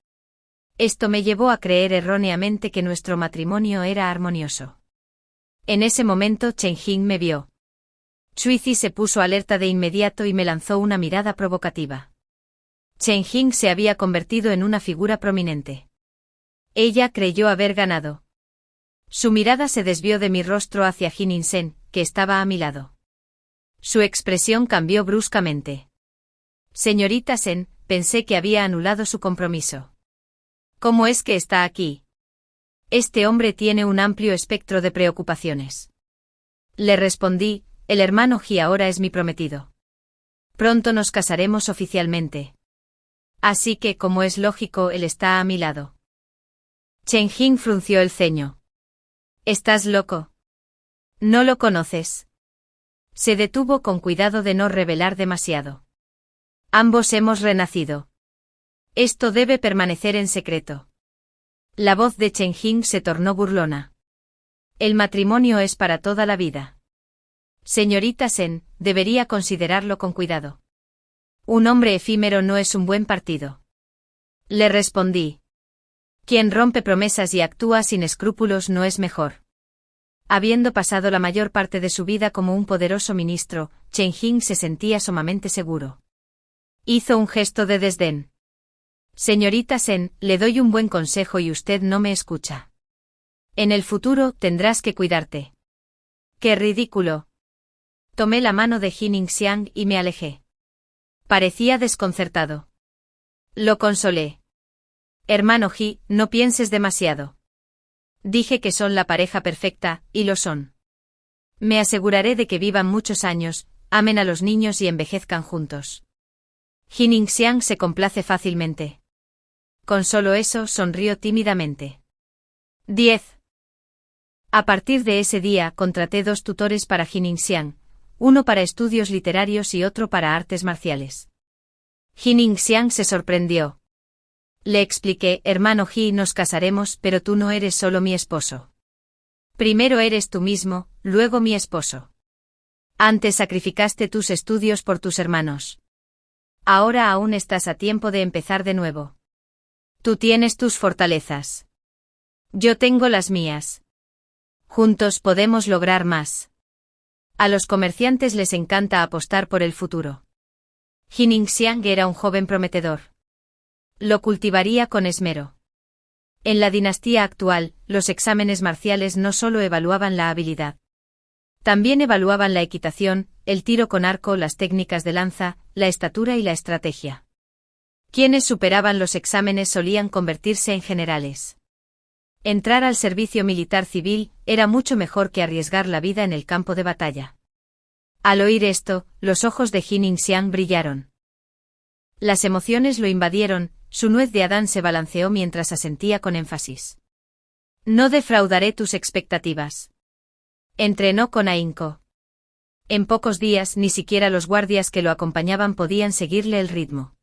Esto me llevó a creer erróneamente que nuestro matrimonio era armonioso. En ese momento Chen Jing me vio. Chui Zi se puso alerta de inmediato y me lanzó una mirada provocativa. Chen Jing se había convertido en una figura prominente. Ella creyó haber ganado. Su mirada se desvió de mi rostro hacia Jin In-seng, que estaba a mi lado. Su expresión cambió bruscamente. Señorita Sen, pensé que había anulado su compromiso. ¿Cómo es que está aquí? Este hombre tiene un amplio espectro de preocupaciones. Le respondí, el hermano Ji ahora es mi prometido. Pronto nos casaremos oficialmente. Así que, como es lógico, él está a mi lado. Chen Jing frunció el ceño. ¿Estás loco? ¿No lo conoces? Se detuvo con cuidado de no revelar demasiado. Ambos hemos renacido. Esto debe permanecer en secreto. La voz de Chen Jing se tornó burlona. El matrimonio es para toda la vida. Señorita Sen, debería considerarlo con cuidado. Un hombre efímero no es un buen partido. Le respondí. Quien rompe promesas y actúa sin escrúpulos no es mejor. Habiendo pasado la mayor parte de su vida como un poderoso ministro, Chen Jing se sentía sumamente seguro. Hizo un gesto de desdén. Señorita Sen, le doy un buen consejo y usted no me escucha. En el futuro tendrás que cuidarte. ¡Qué ridículo! Tomé la mano de Jin In-xiang y me alejé. Parecía desconcertado. Lo consolé. Hermano Ji, no pienses demasiado. Dije que son la pareja perfecta, y lo son. Me aseguraré de que vivan muchos años, amen a los niños y envejezcan juntos. Jin In-xiang se complace fácilmente. Con solo eso sonrió tímidamente. 10. A partir de ese día contraté 2 tutores para Jin In-xiang, uno para estudios literarios y otro para artes marciales. Jin In-xiang se sorprendió. Le expliqué, hermano Ji, nos casaremos, pero tú no eres solo mi esposo. Primero eres tú mismo, luego mi esposo. Antes sacrificaste tus estudios por tus hermanos. Ahora aún estás a tiempo de empezar de nuevo. Tú tienes tus fortalezas. Yo tengo las mías. Juntos podemos lograr más. A los comerciantes les encanta apostar por el futuro. Jin In-xiang era un joven prometedor. Lo cultivaría con esmero. En la dinastía actual, los exámenes marciales no solo evaluaban la habilidad. También evaluaban la equitación, el tiro con arco, las técnicas de lanza, la estatura y la estrategia. Quienes superaban los exámenes solían convertirse en generales. Entrar al servicio militar civil era mucho mejor que arriesgar la vida en el campo de batalla. Al oír esto, los ojos de Jin Ningxiang brillaron. Las emociones lo invadieron, su nuez de Adán se balanceó mientras asentía con énfasis. No defraudaré tus expectativas. Entrenó con ahínco. En pocos días ni siquiera los guardias que lo acompañaban podían seguirle el ritmo.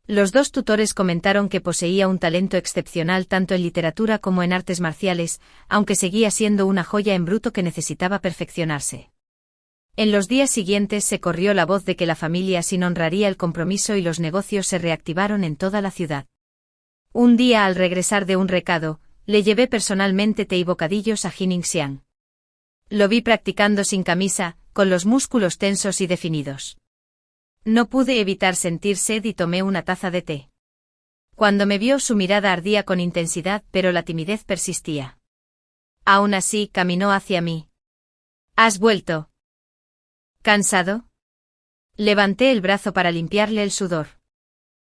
Los dos tutores comentaron que poseía un talento excepcional tanto en literatura como en artes marciales, aunque seguía siendo una joya en bruto que necesitaba perfeccionarse. En los días siguientes se corrió la voz de que la familia Sin honraría el compromiso y los negocios se reactivaron en toda la ciudad. Un día al regresar de un recado, le llevé personalmente té y bocadillos a Jin Ningxiang. Lo vi practicando sin camisa, con los músculos tensos y definidos. No pude evitar sentir sed y tomé una taza de té. Cuando me vio su mirada ardía con intensidad pero la timidez persistía. Aún así caminó hacia mí. ¿Has vuelto? ¿Cansado? Levanté el brazo para limpiarle el sudor.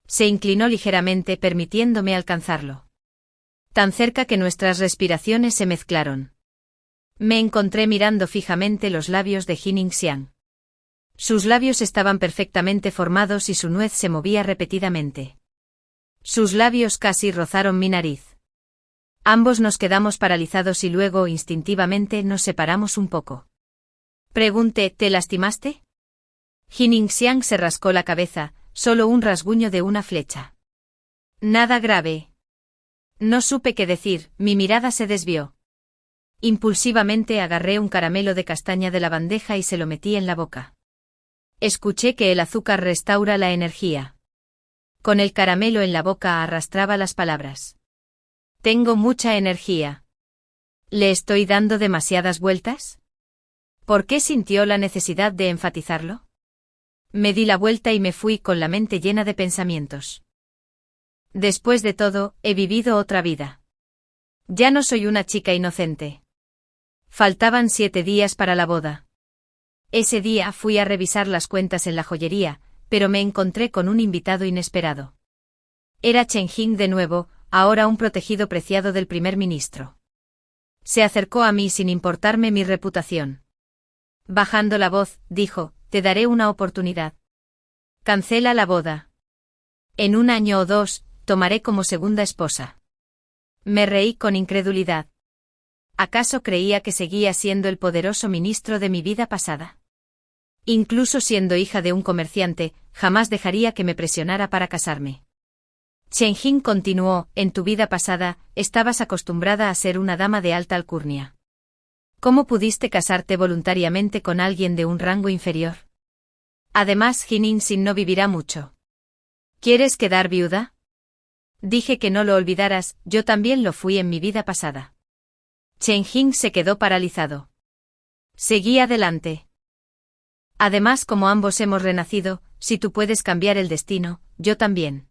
Se inclinó ligeramente permitiéndome alcanzarlo. Tan cerca que nuestras respiraciones se mezclaron. Me encontré mirando fijamente los labios de Jin Ningxiang. Sus labios estaban perfectamente formados y su nuez se movía repetidamente. Sus labios casi rozaron mi nariz. Ambos nos quedamos paralizados y luego instintivamente nos separamos un poco. Pregunté, ¿te lastimaste? Jin Ningxiang se rascó la cabeza, solo un rasguño de una flecha. Nada grave. No supe qué decir, mi mirada se desvió. Impulsivamente agarré un caramelo de castaña de la bandeja y se lo metí en la boca. Escuché que el azúcar restaura la energía. Con el caramelo en la boca arrastraba las palabras. Tengo mucha energía. ¿Le estoy dando demasiadas vueltas? ¿Por qué sintió la necesidad de enfatizarlo? Me di la vuelta y me fui con la mente llena de pensamientos. Después de todo, he vivido otra vida. Ya no soy una chica inocente. Faltaban 7 días para la boda. Ese día fui a revisar las cuentas en la joyería, pero me encontré con un invitado inesperado. Era Chen Jing de nuevo, ahora un protegido preciado del primer ministro. Se acercó a mí sin importarme mi reputación. Bajando la voz, dijo, te daré una oportunidad. Cancela la boda. En 1 año o 2, tomaré como segunda esposa. Me reí con incredulidad. ¿Acaso creía que seguía siendo el poderoso ministro de mi vida pasada? Incluso siendo hija de un comerciante, jamás dejaría que me presionara para casarme. Chen Jing continuó, en tu vida pasada, estabas acostumbrada a ser una dama de alta alcurnia. ¿Cómo pudiste casarte voluntariamente con alguien de un rango inferior? Además, Jin Ningxiang no vivirá mucho. ¿Quieres quedar viuda? Dije que no lo olvidaras, yo también lo fui en mi vida pasada. Chen Jing se quedó paralizado. Seguí adelante. Además, como ambos hemos renacido, si tú puedes cambiar el destino, yo también.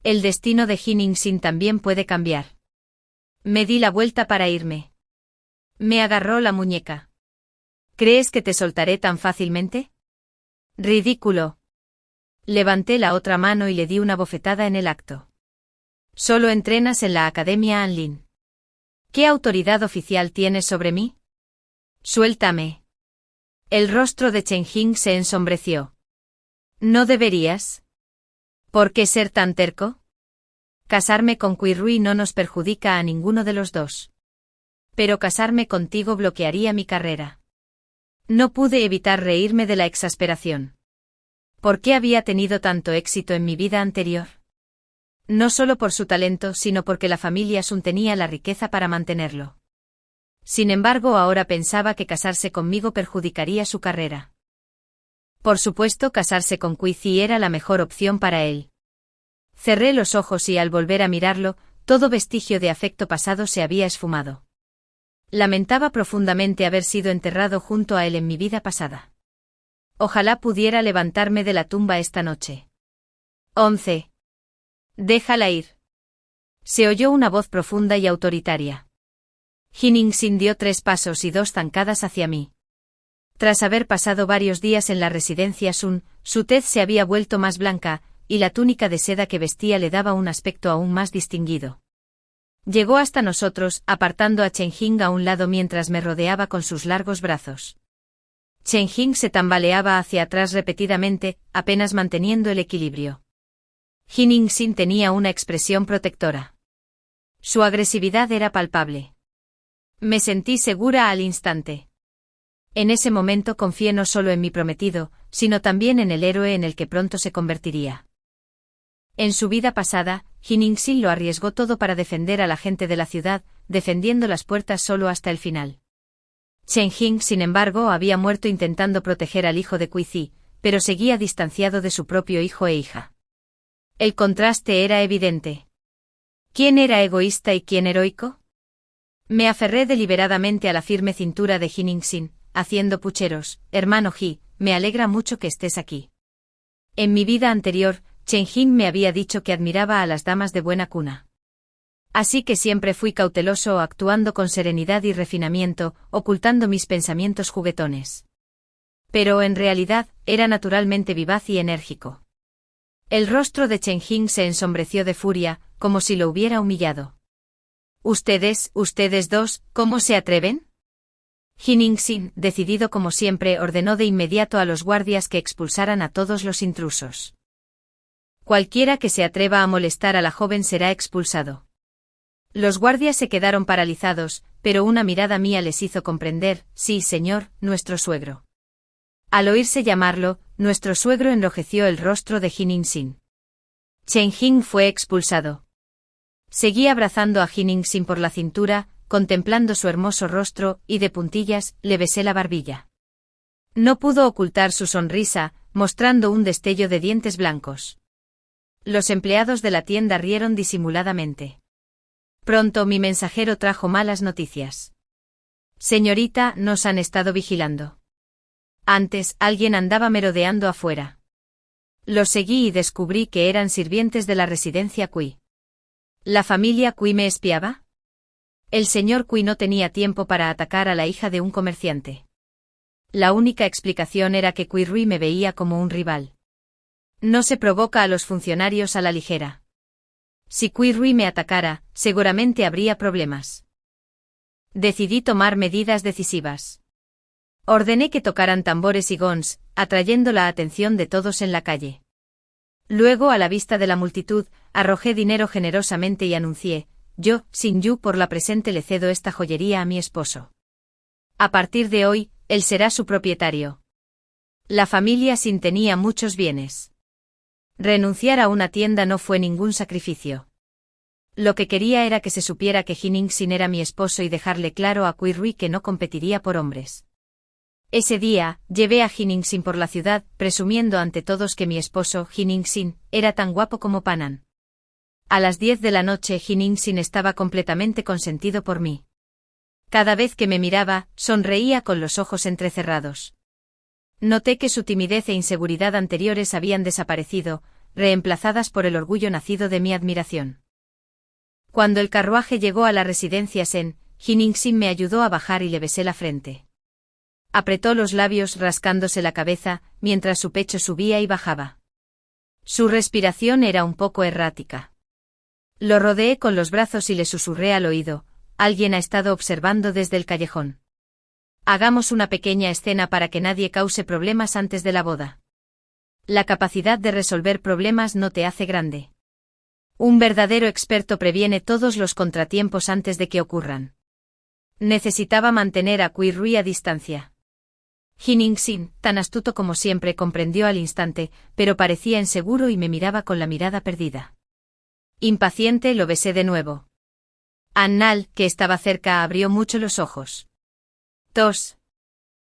El destino de Jin Ningxiang también puede cambiar. Me di la vuelta para irme. Me agarró la muñeca. ¿Crees que te soltaré tan fácilmente? Ridículo. Levanté la otra mano y le di una bofetada en el acto. Solo entrenas en la Academia Anlin. ¿Qué autoridad oficial tienes sobre mí? Suéltame. El rostro de Chen Jing se ensombreció. ¿No deberías? ¿Por qué ser tan terco? Casarme con Qi Rui no nos perjudica a ninguno de los dos. Pero casarme contigo bloquearía mi carrera. No pude evitar reírme de la exasperación. ¿Por qué había tenido tanto éxito en mi vida anterior? No solo por su talento, sino porque la familia Sun tenía la riqueza para mantenerlo. Sin embargo, ahora pensaba que casarse conmigo perjudicaría su carrera. Por supuesto, casarse con Qi Zi era la mejor opción para él. Cerré los ojos y al volver a mirarlo, todo vestigio de afecto pasado se había esfumado. Lamentaba profundamente haber sido enterrado junto a él en mi vida pasada. Ojalá pudiera levantarme de la tumba esta noche. 11. Déjala ir. Se oyó una voz profunda y autoritaria. Jin Ningxiang dio 3 pasos y 2 zancadas hacia mí. Tras haber pasado varios días en la residencia Sun, su tez se había vuelto más blanca, y la túnica de seda que vestía le daba un aspecto aún más distinguido. Llegó hasta nosotros, apartando a Chen Jing a un lado mientras me rodeaba con sus largos brazos. Chen Jing se tambaleaba hacia atrás repetidamente, apenas manteniendo el equilibrio. Jin-In-Sin tenía una expresión protectora. Su agresividad era palpable. Me sentí segura al instante. En ese momento confié no solo en mi prometido, sino también en el héroe en el que pronto se convertiría. En su vida pasada, Jin-In-Sin lo arriesgó todo para defender a la gente de la ciudad, defendiendo las puertas solo hasta el final. Chen Jing, sin embargo, había muerto intentando proteger al hijo de Kui Zi, pero seguía distanciado de su propio hijo e hija. El contraste era evidente. ¿Quién era egoísta y quién heroico? Me aferré deliberadamente a la firme cintura de Jin-In-Sin, haciendo pucheros. Hermano Ji, me alegra mucho que estés aquí. En mi vida anterior, Chen Jing me había dicho que admiraba a las damas de buena cuna. Así que siempre fui cauteloso, actuando con serenidad y refinamiento, ocultando mis pensamientos juguetones. Pero en realidad, era naturalmente vivaz y enérgico. El rostro de Chen Jing se ensombreció de furia, como si lo hubiera humillado. Ustedes dos, ¿cómo se atreven? Jin-In-Sin, decidido como siempre, ordenó de inmediato a los guardias que expulsaran a todos los intrusos. Cualquiera que se atreva a molestar a la joven será expulsado. Los guardias se quedaron paralizados, pero una mirada mía les hizo comprender: sí, señor, nuestro suegro. Al oírse llamarlo, nuestro suegro enrojeció el rostro de Jin-In-Sin. Chen Jing fue expulsado. Seguí abrazando a Jin-In-Sin por la cintura, contemplando su hermoso rostro, y de puntillas, le besé la barbilla. No pudo ocultar su sonrisa, mostrando un destello de dientes blancos. Los empleados de la tienda rieron disimuladamente. Pronto mi mensajero trajo malas noticias. Señorita, nos han estado vigilando. Antes, alguien andaba merodeando afuera. Los seguí y descubrí que eran sirvientes de la residencia Kui. ¿La familia Kui me espiaba? El señor Kui no tenía tiempo para atacar a la hija de un comerciante. La única explicación era que Kui Rui me veía como un rival. No se provoca a los funcionarios a la ligera. Si Kui Rui me atacara, seguramente habría problemas. Decidí tomar medidas decisivas. Ordené que tocaran tambores y gons, atrayendo la atención de todos en la calle. Luego, a la vista de la multitud, arrojé dinero generosamente y anuncié: yo, Xin Yu, por la presente le cedo esta joyería a mi esposo. A partir de hoy, él será su propietario. La familia Xin tenía muchos bienes. Renunciar a una tienda no fue ningún sacrificio. Lo que quería era que se supiera que Jin-In-Sin era mi esposo y dejarle claro a Kui Rui que no competiría por hombres. Ese día, llevé a Jin-In-Sin por la ciudad, presumiendo ante todos que mi esposo, Jin-In-Sin, era tan guapo como Panan. A las 10 de la noche Jin-In-Sin estaba completamente consentido por mí. Cada vez que me miraba, sonreía con los ojos entrecerrados. Noté que su timidez e inseguridad anteriores habían desaparecido, reemplazadas por el orgullo nacido de mi admiración. Cuando el carruaje llegó a la residencia Sen, Jin-In-Sin me ayudó a bajar y le besé la frente. Apretó los labios rascándose la cabeza, mientras su pecho subía y bajaba. Su respiración era un poco errática. Lo rodeé con los brazos y le susurré al oído: alguien ha estado observando desde el callejón. Hagamos una pequeña escena para que nadie cause problemas antes de la boda. La capacidad de resolver problemas no te hace grande. Un verdadero experto previene todos los contratiempos antes de que ocurran. Necesitaba mantener a Kui Rui a distancia. Jin-In-Sin, tan astuto como siempre, comprendió al instante, pero parecía inseguro y me miraba con la mirada perdida. Impaciente, lo besé de nuevo. Annal, que estaba cerca, abrió mucho los ojos. 2.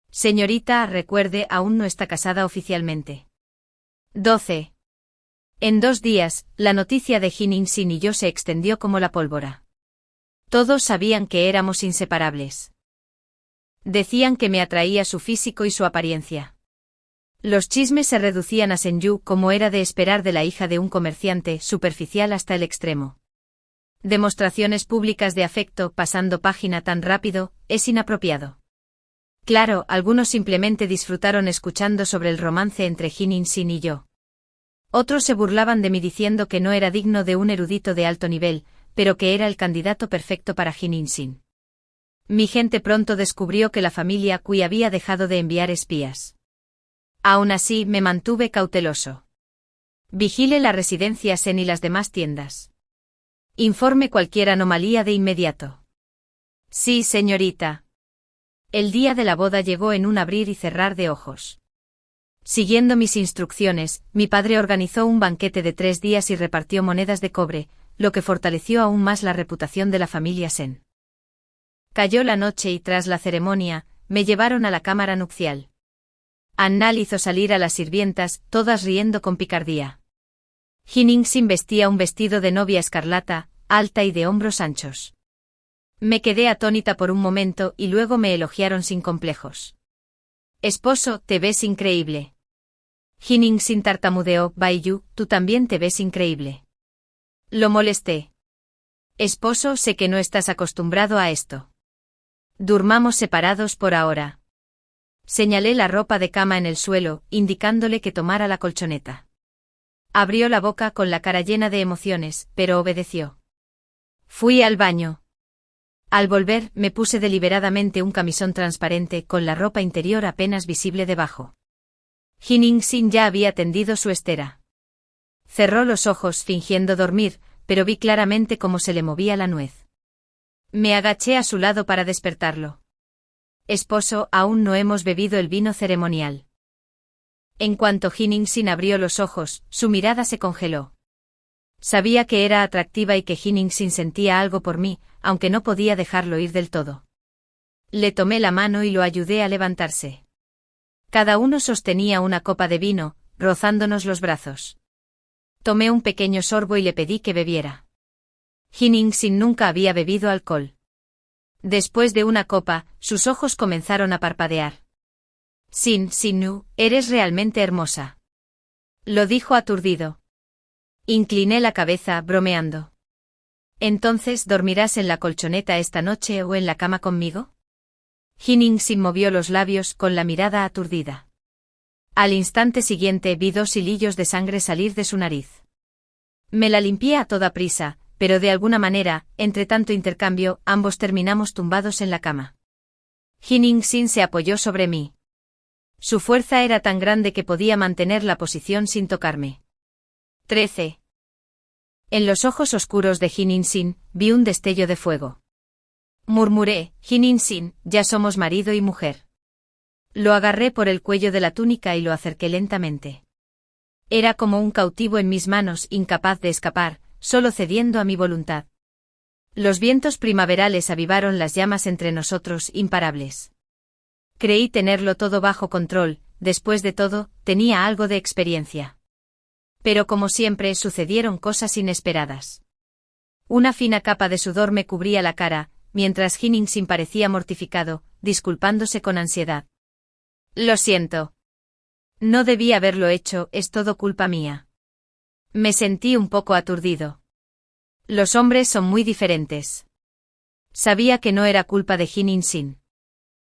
Señorita, recuerde, aún no está casada oficialmente. 12. En 2 días, la noticia de Jin-In-Sin y yo se extendió como la pólvora. Todos sabían que éramos inseparables. Decían que me atraía su físico y su apariencia. Los chismes se reducían a Senju, como era de esperar de la hija de un comerciante, superficial hasta el extremo. Demostraciones públicas de afecto, pasando página tan rápido, es inapropiado. Claro, algunos simplemente disfrutaron escuchando sobre el romance entre Jin In-sin y yo. Otros se burlaban de mí diciendo que no era digno de un erudito de alto nivel, pero que era el candidato perfecto para Jin In-sin. Mi gente pronto descubrió que la familia Kui había dejado de enviar espías. Aún así, me mantuve cauteloso. Vigile la residencia Sen y las demás tiendas. Informe cualquier anomalía de inmediato. Sí, señorita. El día de la boda llegó en un abrir y cerrar de ojos. Siguiendo mis instrucciones, mi padre organizó un banquete de 3 días y repartió monedas de cobre, lo que fortaleció aún más la reputación de la familia Sen. Cayó la noche y tras la ceremonia, me llevaron a la cámara nupcial. Annal hizo salir a las sirvientas, todas riendo con picardía. Jin In-sin vestía un vestido de novia escarlata, alta y de hombros anchos. Me quedé atónita por un momento y luego me elogiaron sin complejos. Esposo, te ves increíble. Jin In-sin tartamudeó, Baiyu, tú también te ves increíble. Lo molesté. Esposo, sé que no estás acostumbrado a esto. Durmamos separados por ahora. Señalé la ropa de cama en el suelo, indicándole que tomara la colchoneta. Abrió la boca con la cara llena de emociones, pero obedeció. Fui al baño. Al volver, me puse deliberadamente un camisón transparente con la ropa interior apenas visible debajo. Jin In-sin ya había tendido su estera. Cerró los ojos fingiendo dormir, pero vi claramente cómo se le movía la nuez. Me agaché a su lado para despertarlo. Esposo, aún no hemos bebido el vino ceremonial. En cuanto Jin In-sin abrió los ojos, su mirada se congeló. Sabía que era atractiva y que Jin In-sin sentía algo por mí, aunque no podía dejarlo ir del todo. Le tomé la mano y lo ayudé a levantarse. Cada uno sostenía una copa de vino, rozándonos los brazos. Tomé un pequeño sorbo y le pedí que bebiera. Jin In-sin nunca había bebido alcohol. Después de una copa, sus ojos comenzaron a parpadear. Sin-nu, eres realmente hermosa. Lo dijo aturdido. Incliné la cabeza, bromeando. ¿Entonces dormirás en la colchoneta esta noche o en la cama conmigo? Jin In-sin movió los labios con la mirada aturdida. Al instante siguiente vi 2 hilillos de sangre salir de su nariz. Me la limpié a toda prisa, pero de alguna manera, entre tanto intercambio, ambos terminamos tumbados en la cama. Jin In-sin se apoyó sobre mí. Su fuerza era tan grande que podía mantener la posición sin tocarme. 13. En los ojos oscuros de Jin In-sin, vi un destello de fuego. Murmuré, Jin In-sin, ya somos marido y mujer. Lo agarré por el cuello de la túnica y lo acerqué lentamente. Era como un cautivo en mis manos, incapaz de escapar, solo cediendo a mi voluntad. Los vientos primaverales avivaron las llamas entre nosotros, imparables. Creí tenerlo todo bajo control, después de todo, tenía algo de experiencia. Pero como siempre, sucedieron cosas inesperadas. Una fina capa de sudor me cubría la cara, mientras Jin In-sin parecía mortificado, disculpándose con ansiedad. Lo siento. No debí haberlo hecho, es todo culpa mía. Me sentí un poco aturdido. Los hombres son muy diferentes. Sabía que no era culpa de Jin In-sin.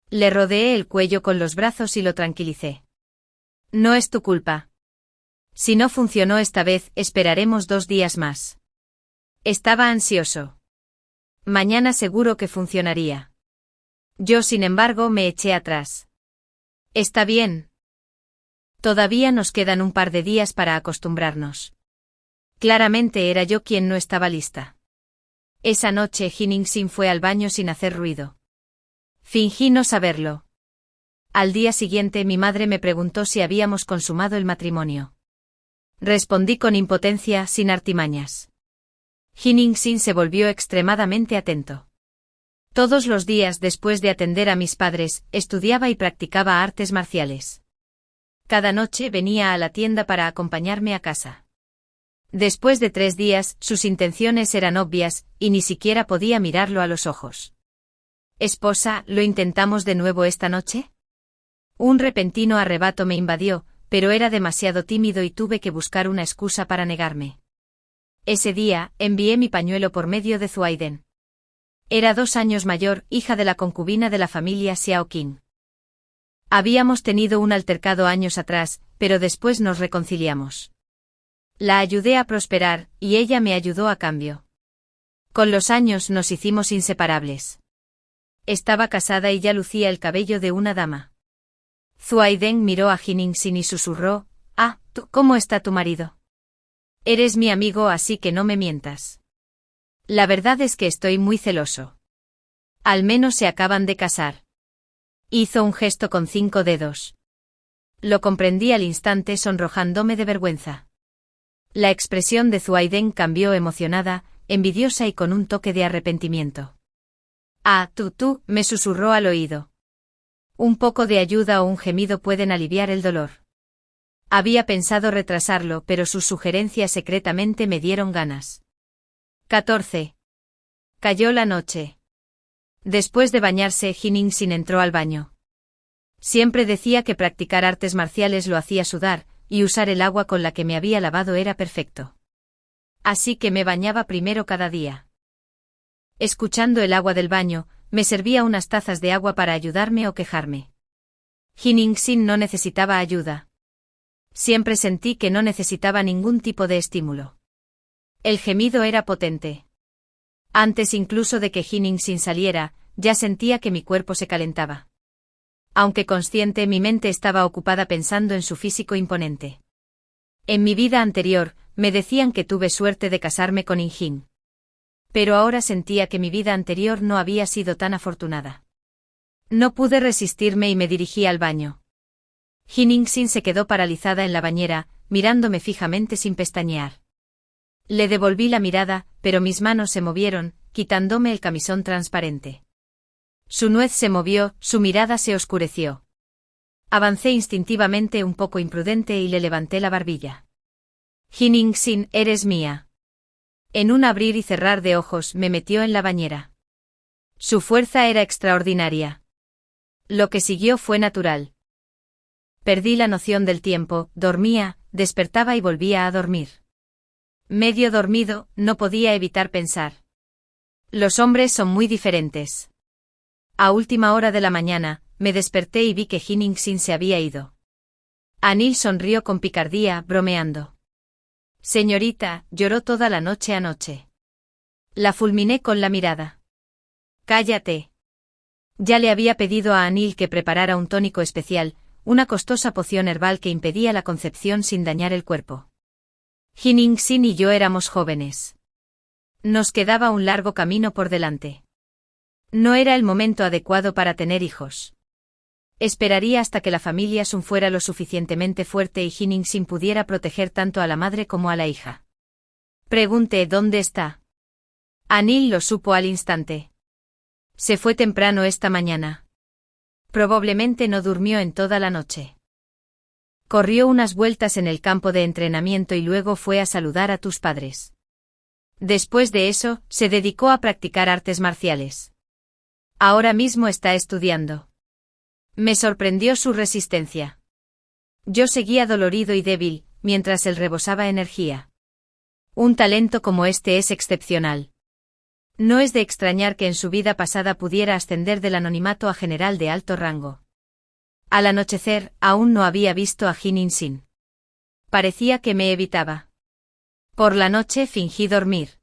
Le rodeé el cuello con los brazos y lo tranquilicé. No es tu culpa. Si no funcionó esta vez, esperaremos 2 días más. Estaba ansioso. Mañana seguro que funcionaría. Yo, sin embargo, me eché atrás. Está bien. Todavía nos quedan un par de días para acostumbrarnos. Claramente era yo quien no estaba lista. Esa noche Jin In-sin fue al baño sin hacer ruido. Fingí no saberlo. Al día siguiente mi madre me preguntó si habíamos consumado el matrimonio. Respondí con impotencia, sin artimañas. Jin In-sin se volvió extremadamente atento. Todos los días después de atender a mis padres, estudiaba y practicaba artes marciales. Cada noche venía a la tienda para acompañarme a casa. Después de 3 días, sus intenciones eran obvias, y ni siquiera podía mirarlo a los ojos. Esposa, ¿lo intentamos de nuevo esta noche? Un repentino arrebato me invadió, pero era demasiado tímido y tuve que buscar una excusa para negarme. Ese día, envié mi pañuelo por medio de Zuaiden. Era 2 años mayor, hija de la concubina de la familia Xiao Qing. Habíamos tenido un altercado años atrás, pero después nos reconciliamos. La ayudé a prosperar, y ella me ayudó a cambio. Con los años nos hicimos inseparables. Estaba casada y ya lucía el cabello de una dama. Zuaiden miró a Jiningsin y susurró: ¿Cómo está tu marido? Eres mi amigo, así que no me mientas. La verdad es que estoy muy celoso. Al menos se acaban de casar. Hizo un gesto con 5 dedos. Lo comprendí al instante, sonrojándome de vergüenza. La expresión de Zuaiden cambió, emocionada, envidiosa y con un toque de arrepentimiento. Tú, me susurró al oído. Un poco de ayuda o un gemido pueden aliviar el dolor. Había pensado retrasarlo, pero sus sugerencias secretamente me dieron ganas. 14. Cayó la noche. Después de bañarse, Jiningsin entró al baño. Siempre decía que practicar artes marciales lo hacía sudar, y usar el agua con la que me había lavado era perfecto. Así que me bañaba primero cada día. Escuchando el agua del baño, me servía unas tazas de agua para ayudarme o quejarme. Jiningsin no necesitaba ayuda. Siempre sentí que no necesitaba ningún tipo de estímulo. El gemido era potente. Antes incluso de que Jiningsin saliera, ya sentía que mi cuerpo se calentaba. Aunque consciente, mi mente estaba ocupada pensando en su físico imponente. En mi vida anterior, me decían que tuve suerte de casarme con Injin. Pero ahora sentía que mi vida anterior no había sido tan afortunada. No pude resistirme y me dirigí al baño. Jiningsin se quedó paralizada en la bañera, mirándome fijamente sin pestañear. Le devolví la mirada, pero mis manos se movieron, quitándome el camisón transparente. Su nuez se movió, su mirada se oscureció. Avancé instintivamente, un poco imprudente, y le levanté la barbilla. Jiningsin, eres mía. En un abrir y cerrar de ojos me metió en la bañera. Su fuerza era extraordinaria. Lo que siguió fue natural. Perdí la noción del tiempo, dormía, despertaba y volvía a dormir. Medio dormido, no podía evitar pensar. Los hombres son muy diferentes. A última hora de la mañana, me desperté y vi que Jiningsin se había ido. Anil sonrió con picardía, bromeando. Señorita, lloró toda la noche anoche. La fulminé con la mirada. Cállate. Ya le había pedido a Anil que preparara un tónico especial, una costosa poción herbal que impedía la concepción sin dañar el cuerpo. Jiningsin y yo éramos jóvenes. Nos quedaba un largo camino por delante. No era el momento adecuado para tener hijos. Esperaría hasta que la familia Sun fuera lo suficientemente fuerte y Jiningsin pudiera proteger tanto a la madre como a la hija. Pregunté: ¿dónde está? Anil lo supo al instante. Se fue temprano esta mañana. Probablemente no durmió en toda la noche. Corrió unas vueltas en el campo de entrenamiento y luego fue a saludar a tus padres. Después de eso, se dedicó a practicar artes marciales. Ahora mismo está estudiando. Me sorprendió su resistencia. Yo seguía dolorido y débil, mientras él rebosaba energía. Un talento como este es excepcional. No es de extrañar que en su vida pasada pudiera ascender del anonimato a general de alto rango. Al anochecer, aún no había visto a Jiningsin. Parecía que me evitaba. Por la noche fingí dormir.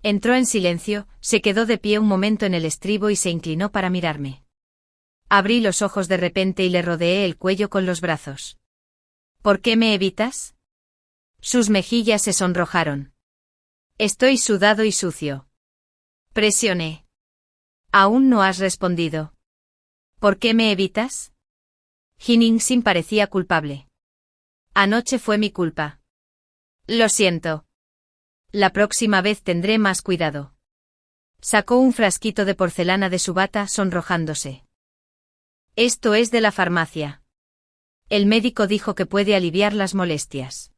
Entró en silencio, se quedó de pie un momento en el estribo y se inclinó para mirarme. Abrí los ojos de repente y le rodeé el cuello con los brazos. ¿Por qué me evitas? Sus mejillas se sonrojaron. Estoy sudado y sucio. Presioné. Aún no has respondido. ¿Por qué me evitas? Jiningsin parecía culpable. Anoche fue mi culpa. Lo siento. La próxima vez tendré más cuidado. Sacó un frasquito de porcelana de su bata, sonrojándose. Esto es de la farmacia. El médico dijo que puede aliviar las molestias.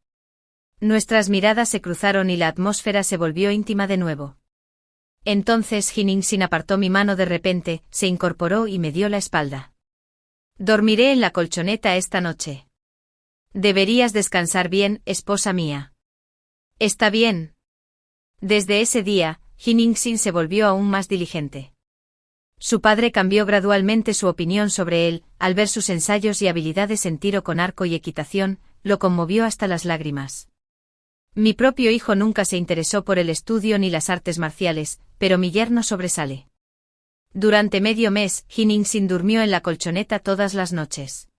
Nuestras miradas se cruzaron y la atmósfera se volvió íntima de nuevo. Entonces Jiningsin apartó mi mano de repente, se incorporó y me dio la espalda. Dormiré en la colchoneta esta noche. Deberías descansar bien, esposa mía. Está bien. Desde ese día, Jiningsin se volvió aún más diligente. Su padre cambió gradualmente su opinión sobre él, al ver sus ensayos y habilidades en tiro con arco y equitación, lo conmovió hasta las lágrimas. Mi propio hijo nunca se interesó por el estudio ni las artes marciales, pero mi yerno sobresale. Durante medio mes, Hin-Sin durmió en la colchoneta todas las noches.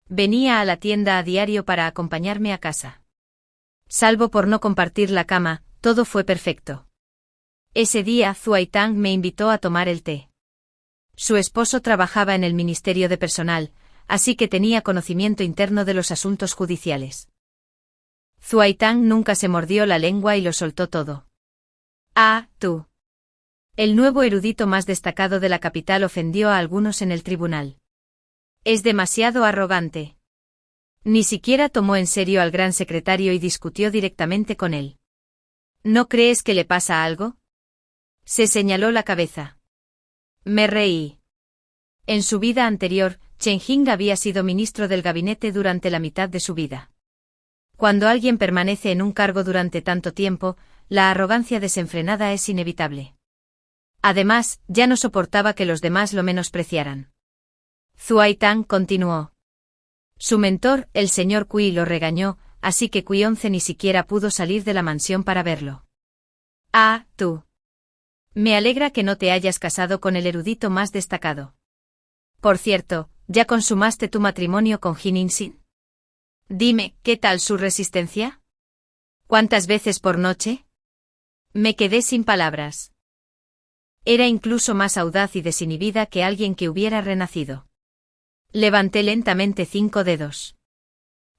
Venía a la tienda a diario para acompañarme a casa. Salvo por no compartir la cama, todo fue perfecto. Ese día Zuai Tang me invitó a tomar el té. Su esposo trabajaba en el Ministerio de Personal, así que tenía conocimiento interno de los asuntos judiciales. Zuai Tang nunca se mordió la lengua y lo soltó todo. Ah, tú. El nuevo erudito más destacado de la capital ofendió a algunos en el tribunal. Es demasiado arrogante. Ni siquiera tomó en serio al gran secretario y discutió directamente con él. ¿No crees que le pasa algo? Se señaló la cabeza. Me reí. En su vida anterior, Chen Jing había sido ministro del gabinete durante la mitad de su vida. Cuando alguien permanece en un cargo durante tanto tiempo, la arrogancia desenfrenada es inevitable. Además, ya no soportaba que los demás lo menospreciaran. Zuai Tang continuó. Su mentor, el señor Kui, lo regañó, así que Kui 11 ni siquiera pudo salir de la mansión para verlo. Ah, tú. Me alegra que no te hayas casado con el erudito más destacado. Por cierto, ¿ya consumaste tu matrimonio con Hin-Sin? Dime, ¿qué tal su resistencia? ¿Cuántas veces por noche? Me quedé sin palabras. Era incluso más audaz y desinhibida que alguien que hubiera renacido. Levanté lentamente 5 dedos.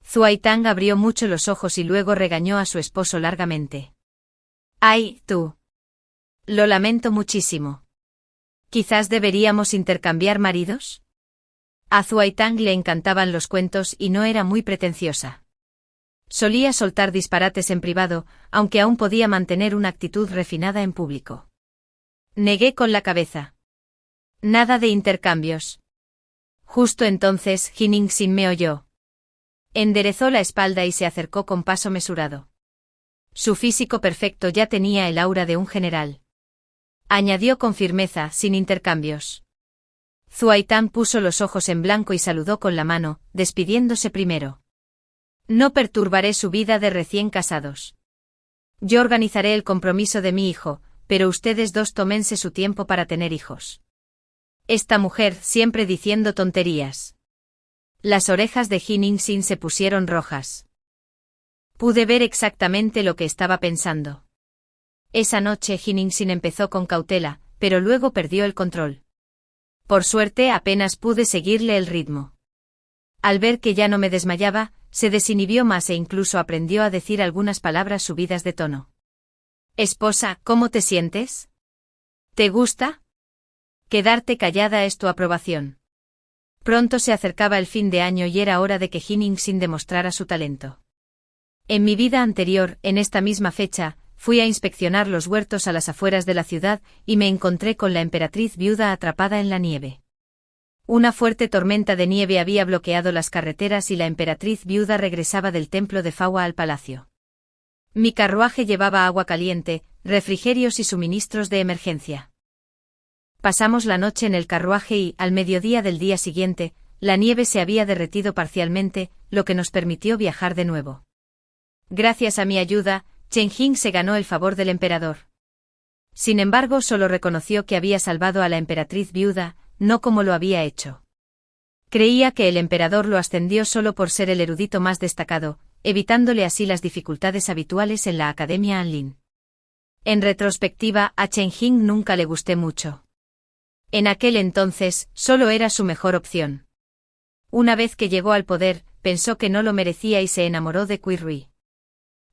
Zuai Tang abrió mucho los ojos y luego regañó a su esposo largamente. ¡Ay, tú! Lo lamento muchísimo. ¿Quizás deberíamos intercambiar maridos? A Zuai Tang le encantaban los cuentos y no era muy pretenciosa. Solía soltar disparates en privado, aunque aún podía mantener una actitud refinada en público. Negué con la cabeza. Nada de intercambios. Justo entonces, Hin-Sin me oyó. Enderezó la espalda y se acercó con paso mesurado. Su físico perfecto ya tenía el aura de un general. Añadió con firmeza, sin intercambios. Zuai Tang puso los ojos en blanco y saludó con la mano, despidiéndose primero. No perturbaré su vida de recién casados. Yo organizaré el compromiso de mi hijo, pero ustedes dos tómense su tiempo para tener hijos. Esta mujer siempre diciendo tonterías. Las orejas de Hin-Sin se pusieron rojas. Pude ver exactamente lo que estaba pensando. Esa noche Hin-Sin empezó con cautela, pero luego perdió el control. Por suerte apenas pude seguirle el ritmo. Al ver que ya no me desmayaba, se desinhibió más e incluso aprendió a decir algunas palabras subidas de tono. Esposa, ¿cómo te sientes? ¿Te gusta? Quedarte callada es tu aprobación. Pronto se acercaba el fin de año y era hora de que Hin-Sin demostrara su talento. En mi vida anterior, en esta misma fecha, fui a inspeccionar los huertos a las afueras de la ciudad y me encontré con la emperatriz viuda atrapada en la nieve. Una fuerte tormenta de nieve había bloqueado las carreteras y la emperatriz viuda regresaba del templo de Fawa al palacio. Mi carruaje llevaba agua caliente, refrigerios y suministros de emergencia. Pasamos la noche en el carruaje y, al mediodía del día siguiente, la nieve se había derretido parcialmente, lo que nos permitió viajar de nuevo. Gracias a mi ayuda, Chen Jing se ganó el favor del emperador. Sin embargo, solo reconoció que había salvado a la emperatriz viuda, no como lo había hecho. Creía que el emperador lo ascendió solo por ser el erudito más destacado, evitándole así las dificultades habituales en la Academia Anlin. En retrospectiva, a Chen Jing nunca le gusté mucho. En aquel entonces, solo era su mejor opción. Una vez que llegó al poder, pensó que no lo merecía y se enamoró de Kui Rui.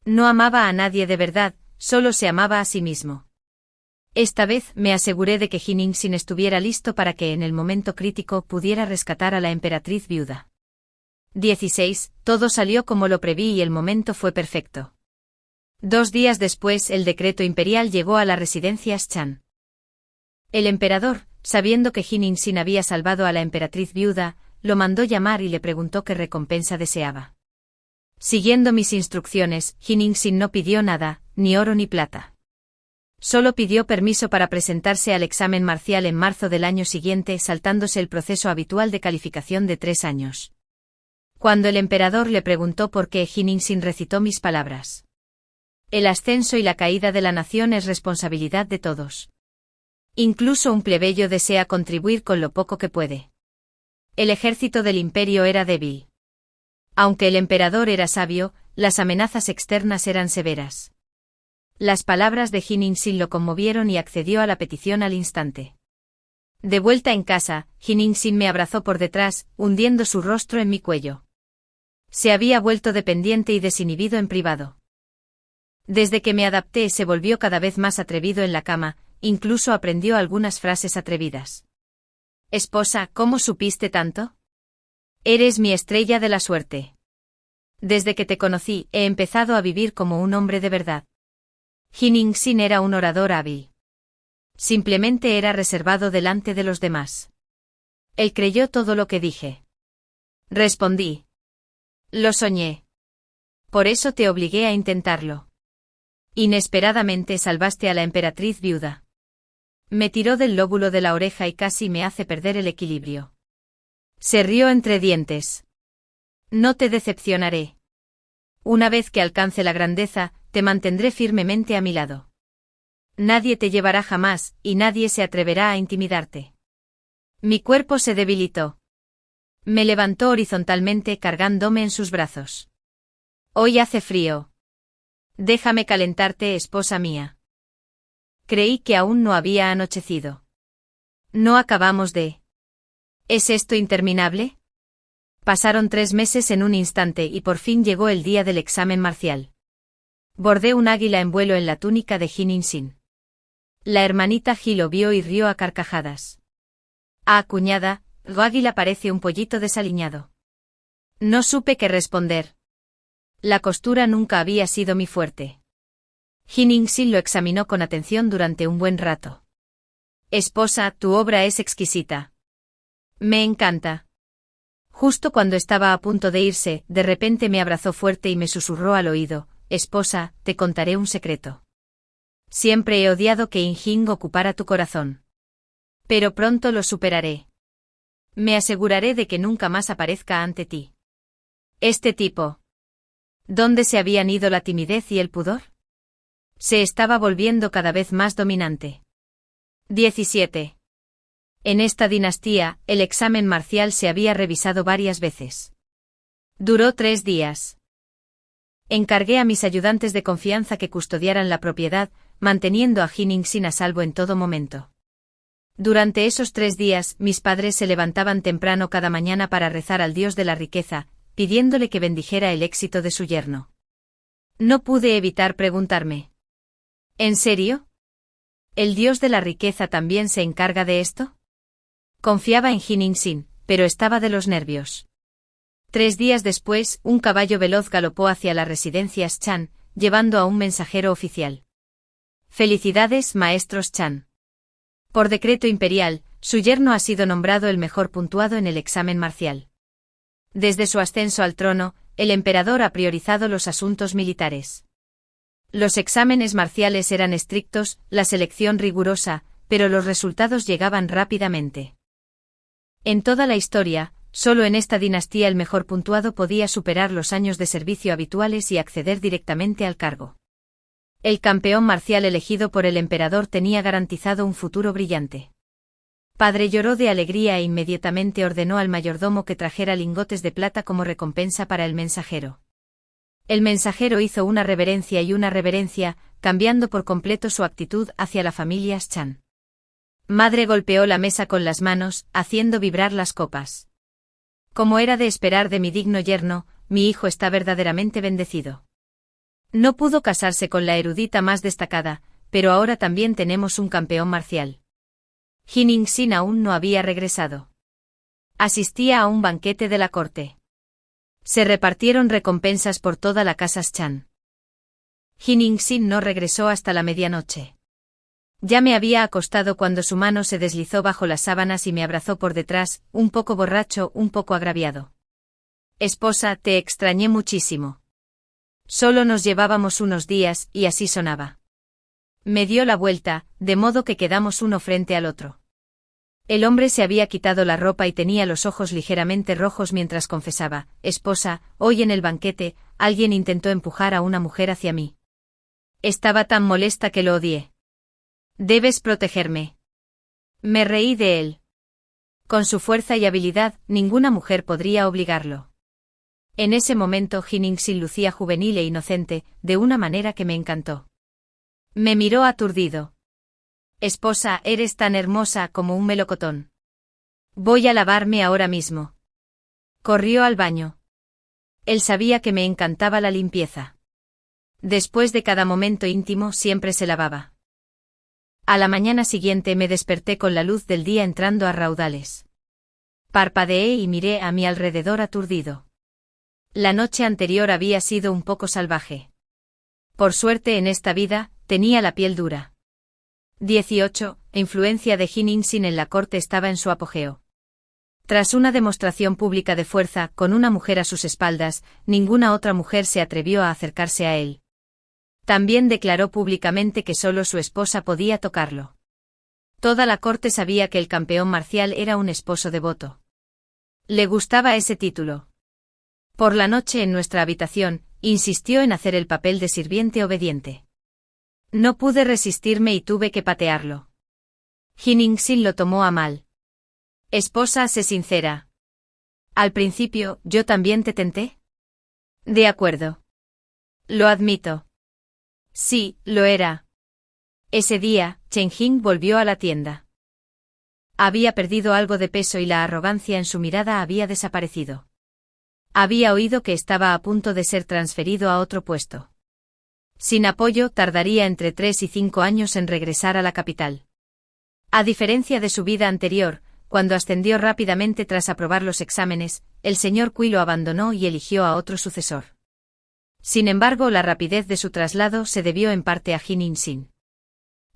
No amaba a nadie de verdad, solo se amaba a sí mismo. Esta vez me aseguré de que Hin-Sin estuviera listo para que en el momento crítico pudiera rescatar a la emperatriz viuda. 16. Todo salió como lo preví y el momento fue perfecto. 2 días después el decreto imperial llegó a la residencia Shan. El emperador, sabiendo que Hin-Sin había salvado a la emperatriz viuda, lo mandó llamar y le preguntó qué recompensa deseaba. Siguiendo mis instrucciones, Hin-Sin no pidió nada, ni oro ni plata. Solo pidió permiso para presentarse al examen marcial en marzo del año siguiente, saltándose el proceso habitual de calificación de 3 años. Cuando el emperador le preguntó por qué, Jin-in-sin recitó mis palabras. El ascenso y la caída de la nación es responsabilidad de todos. Incluso un plebeyo desea contribuir con lo poco que puede. El ejército del imperio era débil. Aunque el emperador era sabio, las amenazas externas eran severas. Las palabras de Jin-in-sin lo conmovieron y accedió a la petición al instante. De vuelta en casa, Jin-in-sin me abrazó por detrás, hundiendo su rostro en mi cuello. Se había vuelto dependiente y desinhibido en privado. Desde que me adapté se volvió cada vez más atrevido en la cama, incluso aprendió algunas frases atrevidas. Esposa, ¿cómo supiste tanto? Eres mi estrella de la suerte. Desde que te conocí, he empezado a vivir como un hombre de verdad. Jin-in-sin era un orador hábil. Simplemente era reservado delante de los demás. Él creyó todo lo que dije. Respondí. Lo soñé. Por eso te obligué a intentarlo. Inesperadamente salvaste a la emperatriz viuda. Me tiró del lóbulo de la oreja y casi me hace perder el equilibrio. Se rió entre dientes. No te decepcionaré. Una vez que alcance la grandeza, te mantendré firmemente a mi lado. Nadie te llevará jamás, y nadie se atreverá a intimidarte. Mi cuerpo se debilitó. Me levantó horizontalmente cargándome en sus brazos. Hoy hace frío. Déjame calentarte, esposa mía. Creí que aún no había anochecido. No acabamos de... ¿Es esto interminable? Pasaron 3 meses en un instante y por fin llegó el día del examen marcial. Bordé un águila en vuelo en la túnica de Jin-in-sin. La hermanita Ji lo vio y rió a carcajadas. Ah, cuñada, tu águila parece un pollito desaliñado. No supe qué responder. La costura nunca había sido mi fuerte. Jin-in-sin lo examinó con atención durante un buen rato. Esposa, tu obra es exquisita. Me encanta. Justo cuando estaba a punto de irse, de repente me abrazó fuerte y me susurró al oído, esposa, te contaré un secreto. Siempre he odiado que In-jin ocupara tu corazón. Pero pronto lo superaré. Me aseguraré de que nunca más aparezca ante ti. Este tipo. ¿Dónde se habían ido la timidez y el pudor? Se estaba volviendo cada vez más dominante. 17. En esta dinastía, el examen marcial se había revisado varias veces. Duró 3 días. Encargué a mis ayudantes de confianza que custodiaran la propiedad, manteniendo a Jin-in-sin a salvo en todo momento. Durante esos 3 días, mis padres se levantaban temprano cada mañana para rezar al dios de la riqueza, pidiéndole que bendijera el éxito de su yerno. No pude evitar preguntarme. ¿En serio? ¿El dios de la riqueza también se encarga de esto? Confiaba en Jin-in-sin, pero estaba de los nervios. 3 días después, un caballo veloz galopó hacia la residencia Chan, llevando a un mensajero oficial. Felicidades, maestros Chan. Por decreto imperial, su yerno ha sido nombrado el mejor puntuado en el examen marcial. Desde su ascenso al trono, el emperador ha priorizado los asuntos militares. Los exámenes marciales eran estrictos, la selección rigurosa, pero los resultados llegaban rápidamente. En toda la historia, solo en esta dinastía el mejor puntuado podía superar los años de servicio habituales y acceder directamente al cargo. El campeón marcial elegido por el emperador tenía garantizado un futuro brillante. Padre lloró de alegría e inmediatamente ordenó al mayordomo que trajera lingotes de plata como recompensa para el mensajero. El mensajero hizo una reverencia y una reverencia, cambiando por completo su actitud hacia la familia Chan. Madre golpeó la mesa con las manos, haciendo vibrar las copas. Como era de esperar de mi digno yerno, mi hijo está verdaderamente bendecido. No pudo casarse con la erudita más destacada, pero ahora también tenemos un campeón marcial. Jin-in-sin aún no había regresado. Asistía a un banquete de la corte. Se repartieron recompensas por toda la casa Chan. Jin-in-sin no regresó hasta la medianoche. Ya me había acostado cuando su mano se deslizó bajo las sábanas y me abrazó por detrás, un poco borracho, un poco agraviado. Esposa, te extrañé muchísimo. Solo nos llevábamos unos días, y así sonaba. Me dio la vuelta, de modo que quedamos uno frente al otro. El hombre se había quitado la ropa y tenía los ojos ligeramente rojos mientras confesaba: esposa, hoy en el banquete, alguien intentó empujar a una mujer hacia mí. Estaba tan molesta que lo odié. Debes protegerme. Me reí de él. Con su fuerza y habilidad, ninguna mujer podría obligarlo. En ese momento Hinningsin lucía juvenil e inocente, de una manera que me encantó. Me miró aturdido. Esposa, eres tan hermosa como un melocotón. Voy a lavarme ahora mismo. Corrió al baño. Él sabía que me encantaba la limpieza. Después de cada momento íntimo siempre se lavaba. A la mañana siguiente me desperté con la luz del día entrando a raudales. Parpadeé y miré a mi alrededor aturdido. La noche anterior había sido un poco salvaje. Por suerte en esta vida, tenía la piel dura. 18. Influencia de Hinningsin en la corte estaba en su apogeo. Tras una demostración pública de fuerza, con una mujer a sus espaldas, ninguna otra mujer se atrevió a acercarse a él. También declaró públicamente que solo su esposa podía tocarlo. Toda la corte sabía que el campeón marcial era un esposo devoto. Le gustaba ese título. Por la noche en nuestra habitación, insistió en hacer el papel de sirviente obediente. No pude resistirme y tuve que patearlo. Hinningsin lo tomó a mal. Esposa, sé sincera. Al principio, ¿yo también te tenté? De acuerdo. Lo admito. Sí, lo era. Ese día, Chen Jing volvió a la tienda. Había perdido algo de peso y la arrogancia en su mirada había desaparecido. Había oído que estaba a punto de ser transferido a otro puesto. Sin apoyo, tardaría entre 3 y 5 años en regresar a la capital. A diferencia de su vida anterior, cuando ascendió rápidamente tras aprobar los exámenes, el señor Kui lo abandonó y eligió a otro sucesor. Sin embargo, la rapidez de su traslado se debió en parte a Hinningsin.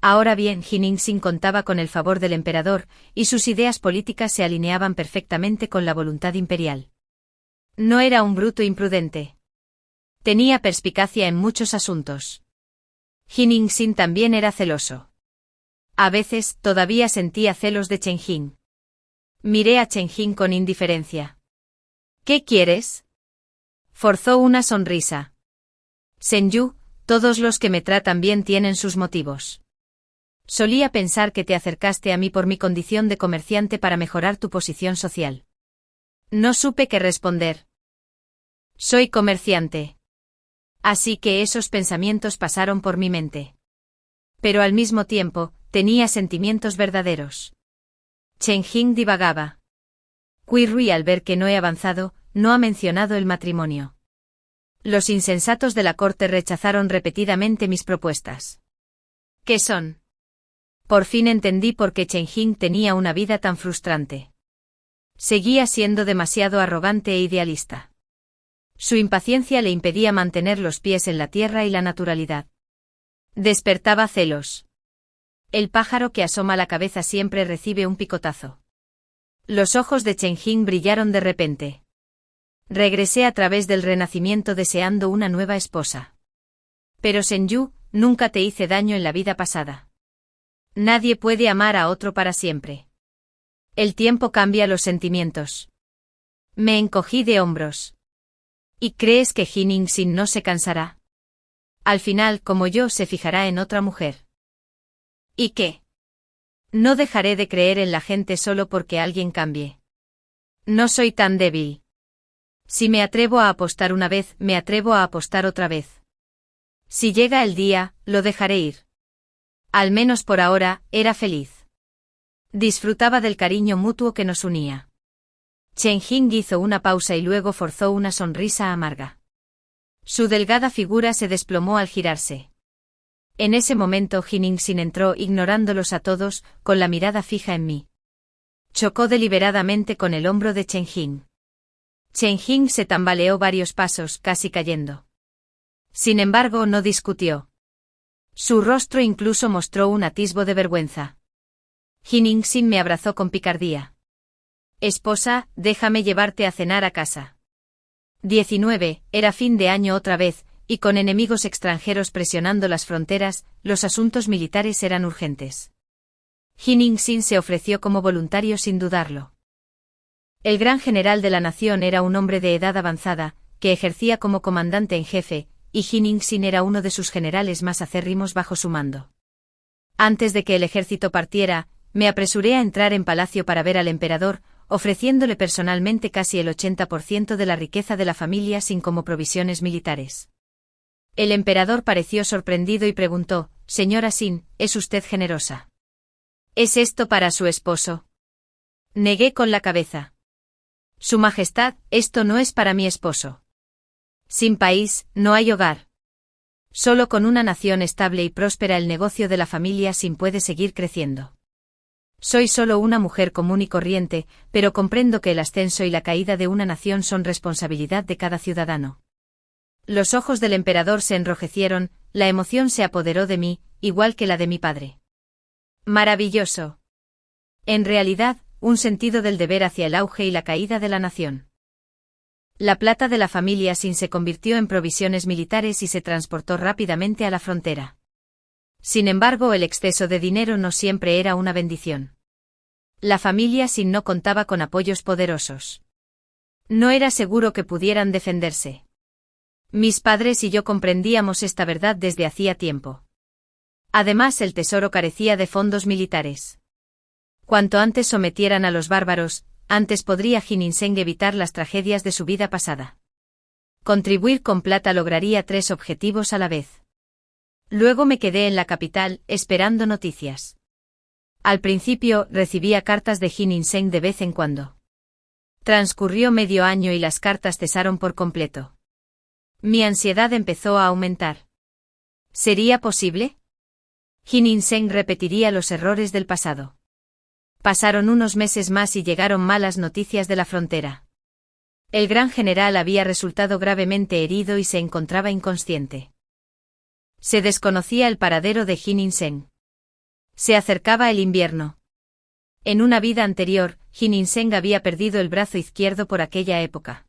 Ahora bien, Hinningsin contaba con el favor del emperador, y sus ideas políticas se alineaban perfectamente con la voluntad imperial. No era un bruto imprudente. Tenía perspicacia en muchos asuntos. Hinningsin también era celoso. A veces, todavía sentía celos de Chen Jing. Miré a Chen Jing con indiferencia. ¿Qué quieres? Forzó una sonrisa. Senju, todos los que me tratan bien tienen sus motivos. Solía pensar que te acercaste a mí por mi condición de comerciante para mejorar tu posición social. No supe qué responder. Soy comerciante. Así que esos pensamientos pasaron por mi mente. Pero al mismo tiempo, tenía sentimientos verdaderos. Chen Jing divagaba. Kui Rui, al ver que no he avanzado, no ha mencionado el matrimonio. Los insensatos de la corte rechazaron repetidamente mis propuestas. ¿Qué son? Por fin entendí por qué Chen Jing tenía una vida tan frustrante. Seguía siendo demasiado arrogante e idealista. Su impaciencia le impedía mantener los pies en la tierra y la naturalidad. Despertaba celos. El pájaro que asoma la cabeza siempre recibe un picotazo. Los ojos de Chen Jing brillaron de repente. Regresé a través del renacimiento deseando una nueva esposa. Pero Senju, nunca te hice daño en la vida pasada. Nadie puede amar a otro para siempre. El tiempo cambia los sentimientos. Me encogí de hombros. ¿Y crees que Hinningsin no se cansará? Al final, como yo, se fijará en otra mujer. ¿Y qué? No dejaré de creer en la gente solo porque alguien cambie. No soy tan débil. Si me atrevo a apostar una vez, me atrevo a apostar otra vez. Si llega el día, lo dejaré ir. Al menos por ahora, era feliz. Disfrutaba del cariño mutuo que nos unía. Chen Jing hizo una pausa y luego forzó una sonrisa amarga. Su delgada figura se desplomó al girarse. En ese momento Hinningsin entró ignorándolos a todos, con la mirada fija en mí. Chocó deliberadamente con el hombro de Chen Jing. Chen Jing se tambaleó varios pasos, casi cayendo. Sin embargo, no discutió. Su rostro incluso mostró un atisbo de vergüenza. Hinningsin me abrazó con picardía. Esposa, déjame llevarte a cenar a casa. 19. Era fin de año otra vez, y con enemigos extranjeros presionando las fronteras, los asuntos militares eran urgentes. Jin In-sin se ofreció como voluntario sin dudarlo. El gran general de la nación era un hombre de edad avanzada, que ejercía como comandante en jefe, y Jin In-sin era uno de sus generales más acérrimos bajo su mando. Antes de que el ejército partiera, me apresuré a entrar en palacio para ver al emperador, ofreciéndole personalmente casi el 80% de la riqueza de la familia sin como provisiones militares. El emperador pareció sorprendido y preguntó: «Señora Sin, ¿es usted generosa? ¿Es esto para su esposo?». Negué con la cabeza. «Su Majestad, esto no es para mi esposo. Sin país, no hay hogar. Solo con una nación estable y próspera el negocio de la familia Sin puede seguir creciendo. Soy solo una mujer común y corriente, pero comprendo que el ascenso y la caída de una nación son responsabilidad de cada ciudadano». Los ojos del emperador se enrojecieron, la emoción se apoderó de mí, igual que la de mi padre. Maravilloso. En realidad, un sentido del deber hacia el auge y la caída de la nación. La plata de la familia Sin se convirtió en provisiones militares y se transportó rápidamente a la frontera. Sin embargo, el exceso de dinero no siempre era una bendición. La familia Sin no contaba con apoyos poderosos. No era seguro que pudieran defenderse. Mis padres y yo comprendíamos esta verdad desde hacía tiempo. Además, el tesoro carecía de fondos militares. Cuanto antes sometieran a los bárbaros, antes podría Jin In-sen evitar las tragedias de su vida pasada. Contribuir con plata lograría 3 objetivos a la vez. Luego me quedé en la capital, esperando noticias. Al principio, recibía cartas de Jin In-sen de vez en cuando. Transcurrió medio año y las cartas cesaron por completo. Mi ansiedad empezó a aumentar. ¿Sería posible? Jin In-sen repetiría los errores del pasado. Pasaron unos meses más y llegaron malas noticias de la frontera. El gran general había resultado gravemente herido y se encontraba inconsciente. Se desconocía el paradero de Jin In-sen. Se acercaba el invierno. En una vida anterior, Jin In-sen había perdido el brazo izquierdo por aquella época.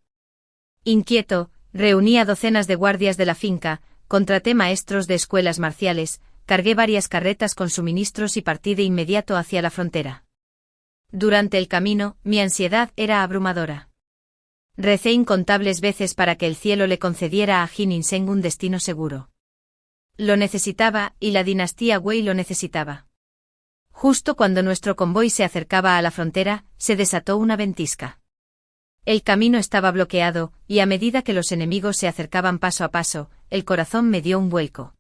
Inquieto, reuní a docenas de guardias de la finca, contraté maestros de escuelas marciales, cargué varias carretas con suministros y partí de inmediato hacia la frontera. Durante el camino, mi ansiedad era abrumadora. Recé incontables veces para que el cielo le concediera a Jin In-sen un destino seguro. Lo necesitaba, y la dinastía Wei lo necesitaba. Justo cuando nuestro convoy se acercaba a la frontera, se desató una ventisca. El camino estaba bloqueado, y a medida que los enemigos se acercaban paso a paso, el corazón me dio un vuelco.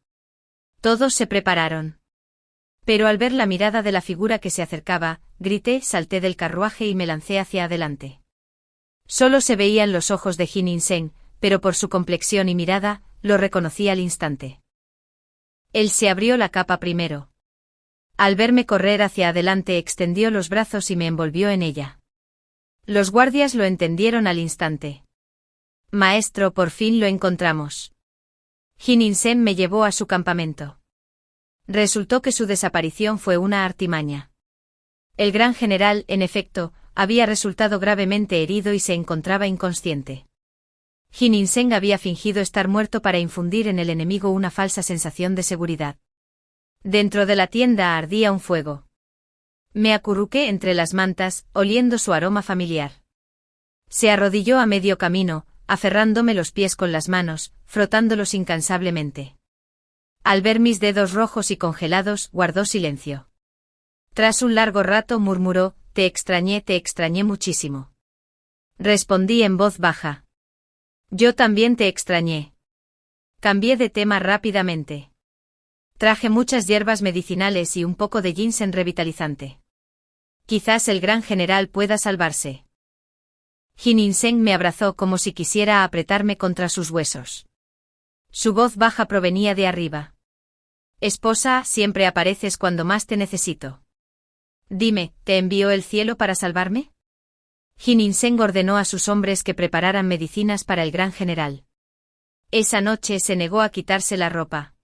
Todos se prepararon. Pero al ver la mirada de la figura que se acercaba, grité, salté del carruaje y me lancé hacia adelante. Solo se veían los ojos de Jin In-sen, pero por su complexión y mirada, lo reconocí al instante. Él se abrió la capa primero. Al verme correr hacia adelante extendió los brazos y me envolvió en ella. Los guardias lo entendieron al instante. «Maestro, por fin lo encontramos». Jin In-sen me llevó a su campamento. Resultó que su desaparición fue una artimaña. El gran general, en efecto, había resultado gravemente herido y se encontraba inconsciente. Jin In-sen había fingido estar muerto para infundir en el enemigo una falsa sensación de seguridad. Dentro de la tienda ardía un fuego. Me acurruqué entre las mantas, oliendo su aroma familiar. Se arrodilló a medio camino, aferrándome los pies con las manos, frotándolos incansablemente. Al ver mis dedos rojos y congelados, guardó silencio. Tras un largo rato murmuró: te extrañé muchísimo. Respondí en voz baja. Yo también te extrañé. Cambié de tema rápidamente. Traje muchas hierbas medicinales y un poco de ginseng revitalizante. Quizás el gran general pueda salvarse. Jin In-sen me abrazó como si quisiera apretarme contra sus huesos. Su voz baja provenía de arriba. Esposa, siempre apareces cuando más te necesito. Dime, ¿te envió el cielo para salvarme? Jin In-sen ordenó a sus hombres que prepararan medicinas para el gran general. Esa noche se negó a quitarse la ropa.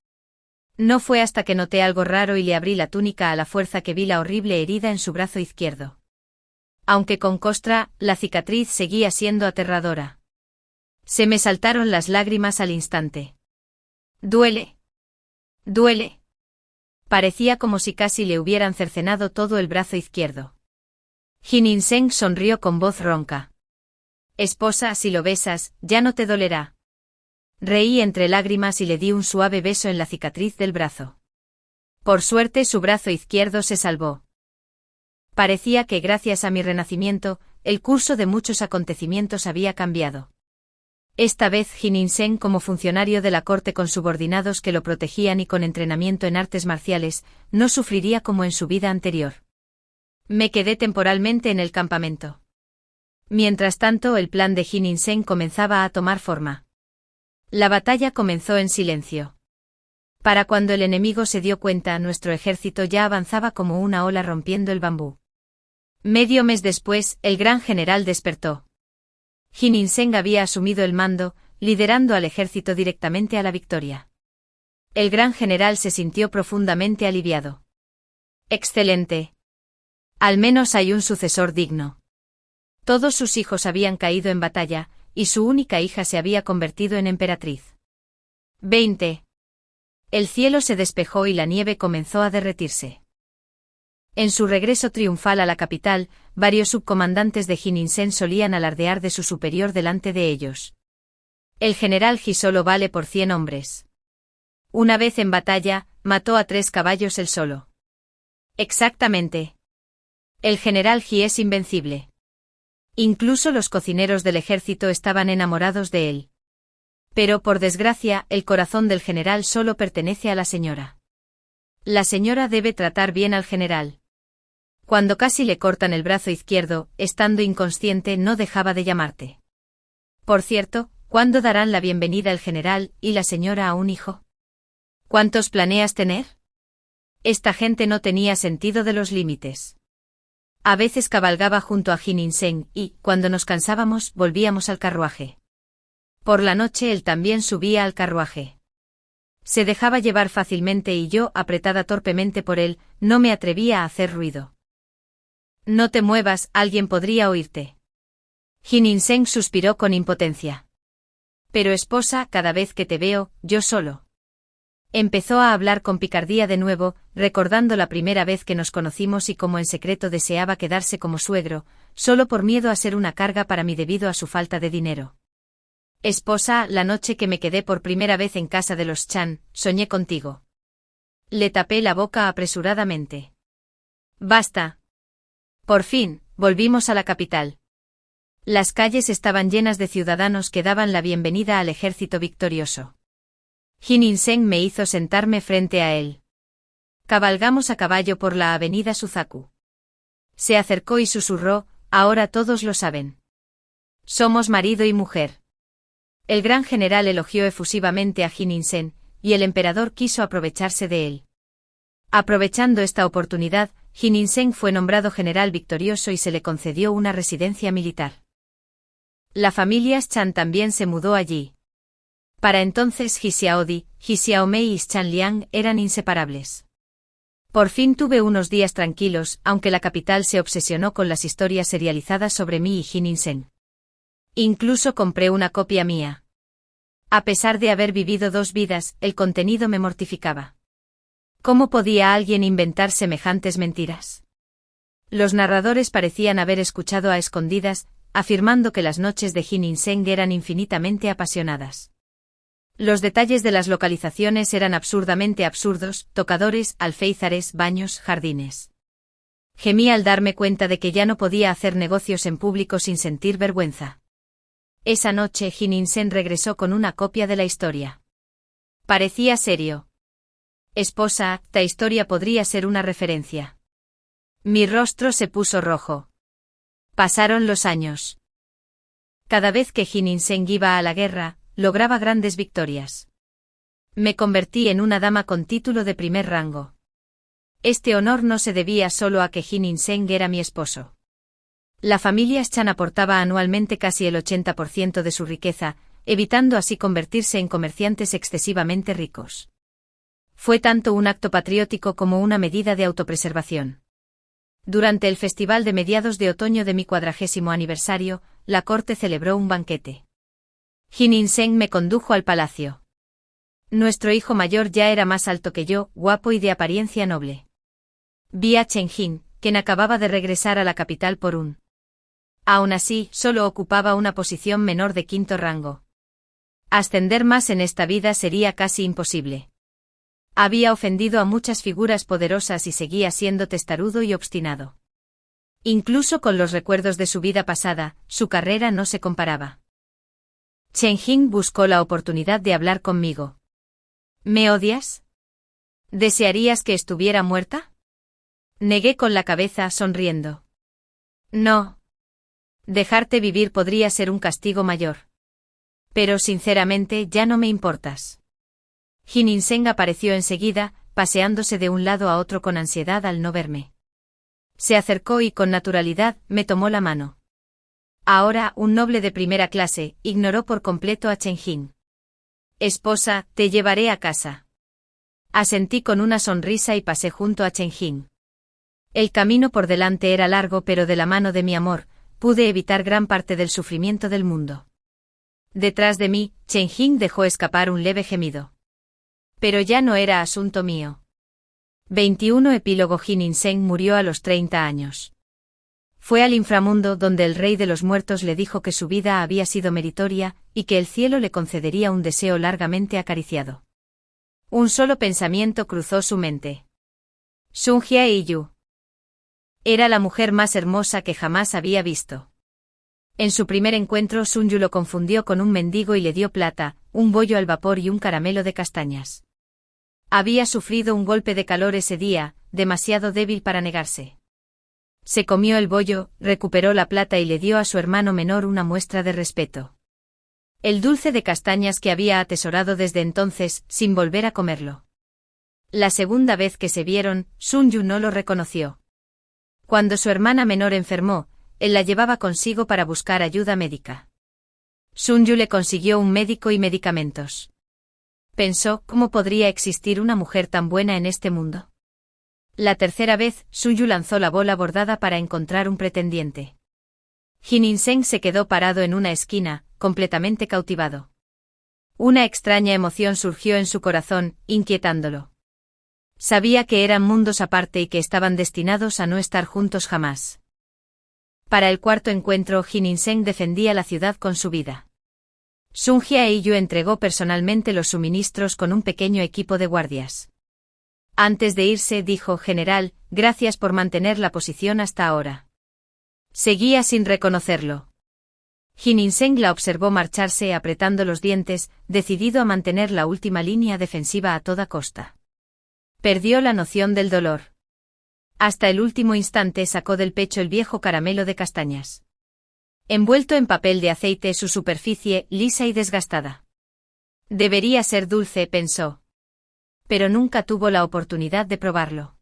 No fue hasta que noté algo raro y le abrí la túnica a la fuerza que vi la horrible herida en su brazo izquierdo. Aunque con costra, la cicatriz seguía siendo aterradora. Se me saltaron las lágrimas al instante. Duele. Duele. Parecía como si casi le hubieran cercenado todo el brazo izquierdo. Jin In-seng sonrió con voz ronca. Esposa, si lo besas, ya no te dolerá. Reí entre lágrimas y le di un suave beso en la cicatriz del brazo. Por suerte su brazo izquierdo se salvó. Parecía que gracias a mi renacimiento, el curso de muchos acontecimientos había cambiado. Esta vez Jin In-seng, como funcionario de la corte con subordinados que lo protegían y con entrenamiento en artes marciales, no sufriría como en su vida anterior. Me quedé temporalmente en el campamento. Mientras tanto, el plan de Jin In-seng comenzaba a tomar forma. La batalla comenzó en silencio. Para cuando el enemigo se dio cuenta, nuestro ejército ya avanzaba como una ola rompiendo el bambú. Medio mes después, el gran general despertó. Jin In-seng había asumido el mando, liderando al ejército directamente a la victoria. El gran general se sintió profundamente aliviado. Excelente. Al menos hay un sucesor digno. Todos sus hijos habían caído en batalla, y su única hija se había convertido en emperatriz. 20. El cielo se despejó y la nieve comenzó a derretirse. En su regreso triunfal a la capital, varios subcomandantes de Jin In-seng solían alardear de su superior delante de ellos. El general Ji solo vale por 100 hombres. Una vez en batalla, mató a 3 caballos él solo. Exactamente. El general Ji es invencible. Incluso los cocineros del ejército estaban enamorados de él. Pero por desgracia, el corazón del general solo pertenece a la señora. La señora debe tratar bien al general. Cuando casi le cortan el brazo izquierdo, estando inconsciente, no dejaba de llamarte. Por cierto, ¿cuándo darán la bienvenida el general y la señora a un hijo? ¿Cuántos planeas tener? Esta gente no tenía sentido de los límites. A veces cabalgaba junto a Jin In-seng y, cuando nos cansábamos, volvíamos al carruaje. Por la noche él también subía al carruaje. Se dejaba llevar fácilmente y yo, apretada torpemente por él, no me atrevía a hacer ruido. No te muevas, alguien podría oírte. Jin In-seng suspiró con impotencia. Pero esposa, cada vez que te veo, yo solo. Empezó a hablar con picardía de nuevo, recordando la primera vez que nos conocimos y cómo en secreto deseaba quedarse como suegro, solo por miedo a ser una carga para mí debido a su falta de dinero. Esposa, la noche que me quedé por primera vez en casa de los Chan, soñé contigo. Le tapé la boca apresuradamente. Basta. Por fin, volvimos a la capital. Las calles estaban llenas de ciudadanos que daban la bienvenida al ejército victorioso. Jin In-seng me hizo sentarme frente a él. Cabalgamos a caballo por la avenida Suzaku. Se acercó y susurró, ahora todos lo saben. Somos marido y mujer. El gran general elogió efusivamente a Jin In-seng, y el emperador quiso aprovecharse de él. Aprovechando esta oportunidad, Jin In-seng fue nombrado general victorioso y se le concedió una residencia militar. La familia Chan también se mudó allí. Para entonces Ji Xiaodi, Ji Xiaomei y Chan Liang eran inseparables. Por fin tuve unos días tranquilos, aunque la capital se obsesionó con las historias serializadas sobre mí y Jin In-seng. Incluso compré una copia mía. A pesar de haber vivido 2 vidas, el contenido me mortificaba. ¿Cómo podía alguien inventar semejantes mentiras? Los narradores parecían haber escuchado a escondidas, afirmando que las noches de Jin In-seng eran infinitamente apasionadas. Los detalles de las localizaciones eran absurdamente absurdos: tocadores, alféizares, baños, jardines. Gemí al darme cuenta de que ya no podía hacer negocios en público sin sentir vergüenza. Esa noche Jin In-seng regresó con una copia de la historia. Parecía serio. Esposa, esta historia podría ser una referencia. Mi rostro se puso rojo. Pasaron los años. Cada vez que Jin In-seng iba a la guerra, lograba grandes victorias. Me convertí en una dama con título de primer rango. Este honor no se debía solo a que Jin In-seng era mi esposo. La familia Chan aportaba anualmente casi el 80% de su riqueza, evitando así convertirse en comerciantes excesivamente ricos. Fue tanto un acto patriótico como una medida de autopreservación. Durante el festival de mediados de otoño de mi 40º aniversario, la corte celebró un banquete. Jin In-seng me condujo al palacio. Nuestro hijo mayor ya era más alto que yo, guapo y de apariencia noble. Vi a Chen Jing, quien acababa de regresar a la capital por un. Aún así, solo ocupaba una posición menor de quinto rango. Ascender más en esta vida sería casi imposible. Había ofendido a muchas figuras poderosas y seguía siendo testarudo y obstinado. Incluso con los recuerdos de su vida pasada, su carrera no se comparaba. Chen Jing buscó la oportunidad de hablar conmigo. ¿Me odias? ¿Desearías que estuviera muerta? Negué con la cabeza, sonriendo. No. Dejarte vivir podría ser un castigo mayor. Pero sinceramente ya no me importas. Jin In-seng apareció enseguida, paseándose de un lado a otro con ansiedad al no verme. Se acercó y con naturalidad me tomó la mano. Ahora, un noble de primera clase, ignoró por completo a Chen Jing. Esposa, te llevaré a casa. Asentí con una sonrisa y pasé junto a Chen Jing. El camino por delante era largo, pero de la mano de mi amor, pude evitar gran parte del sufrimiento del mundo. Detrás de mí, Chen Jing dejó escapar un leve gemido. Pero ya no era asunto mío. 21 Epílogo. Jin In-seng murió a los 30 años. Fue al inframundo donde el rey de los muertos le dijo que su vida había sido meritoria, y que el cielo le concedería un deseo largamente acariciado. Un solo pensamiento cruzó su mente. Sun Hye-yu. Era la mujer más hermosa que jamás había visto. En su primer encuentro Sun Yu lo confundió con un mendigo y le dio plata, un bollo al vapor y un caramelo de castañas. Había sufrido un golpe de calor ese día, demasiado débil para negarse. Se comió el bollo, recuperó la plata y le dio a su hermano menor una muestra de respeto. El dulce de castañas que había atesorado desde entonces, sin volver a comerlo. La segunda vez que se vieron, Sun Yu no lo reconoció. Cuando su hermana menor enfermó, él la llevaba consigo para buscar ayuda médica. Sun Yu le consiguió un médico y medicamentos. Pensó, ¿cómo podría existir una mujer tan buena en este mundo? La tercera vez, Sun Yu lanzó la bola bordada para encontrar un pretendiente. Jin In-seng se quedó parado en una esquina, completamente cautivado. Una extraña emoción surgió en su corazón, inquietándolo. Sabía que eran mundos aparte y que estaban destinados a no estar juntos jamás. Para el cuarto encuentro, Jin In-seng defendía la ciudad con su vida. Sun Hye-yu entregó personalmente los suministros con un pequeño equipo de guardias. Antes de irse dijo: General, gracias por mantener la posición hasta ahora. Seguía sin reconocerlo. Jin In-seng la observó marcharse apretando los dientes, decidido a mantener la última línea defensiva a toda costa. Perdió la noción del dolor. Hasta el último instante sacó del pecho el viejo caramelo de castañas. Envuelto en papel de aceite, su superficie, lisa y desgastada. Debería ser dulce, pensó. Pero nunca tuvo la oportunidad de probarlo.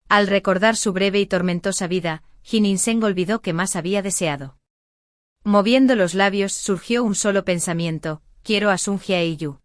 Al recordar su breve y tormentosa vida, Jin In-seng olvidó qué más había deseado. Moviendo los labios surgió un solo pensamiento: quiero a Sun Hye-yu.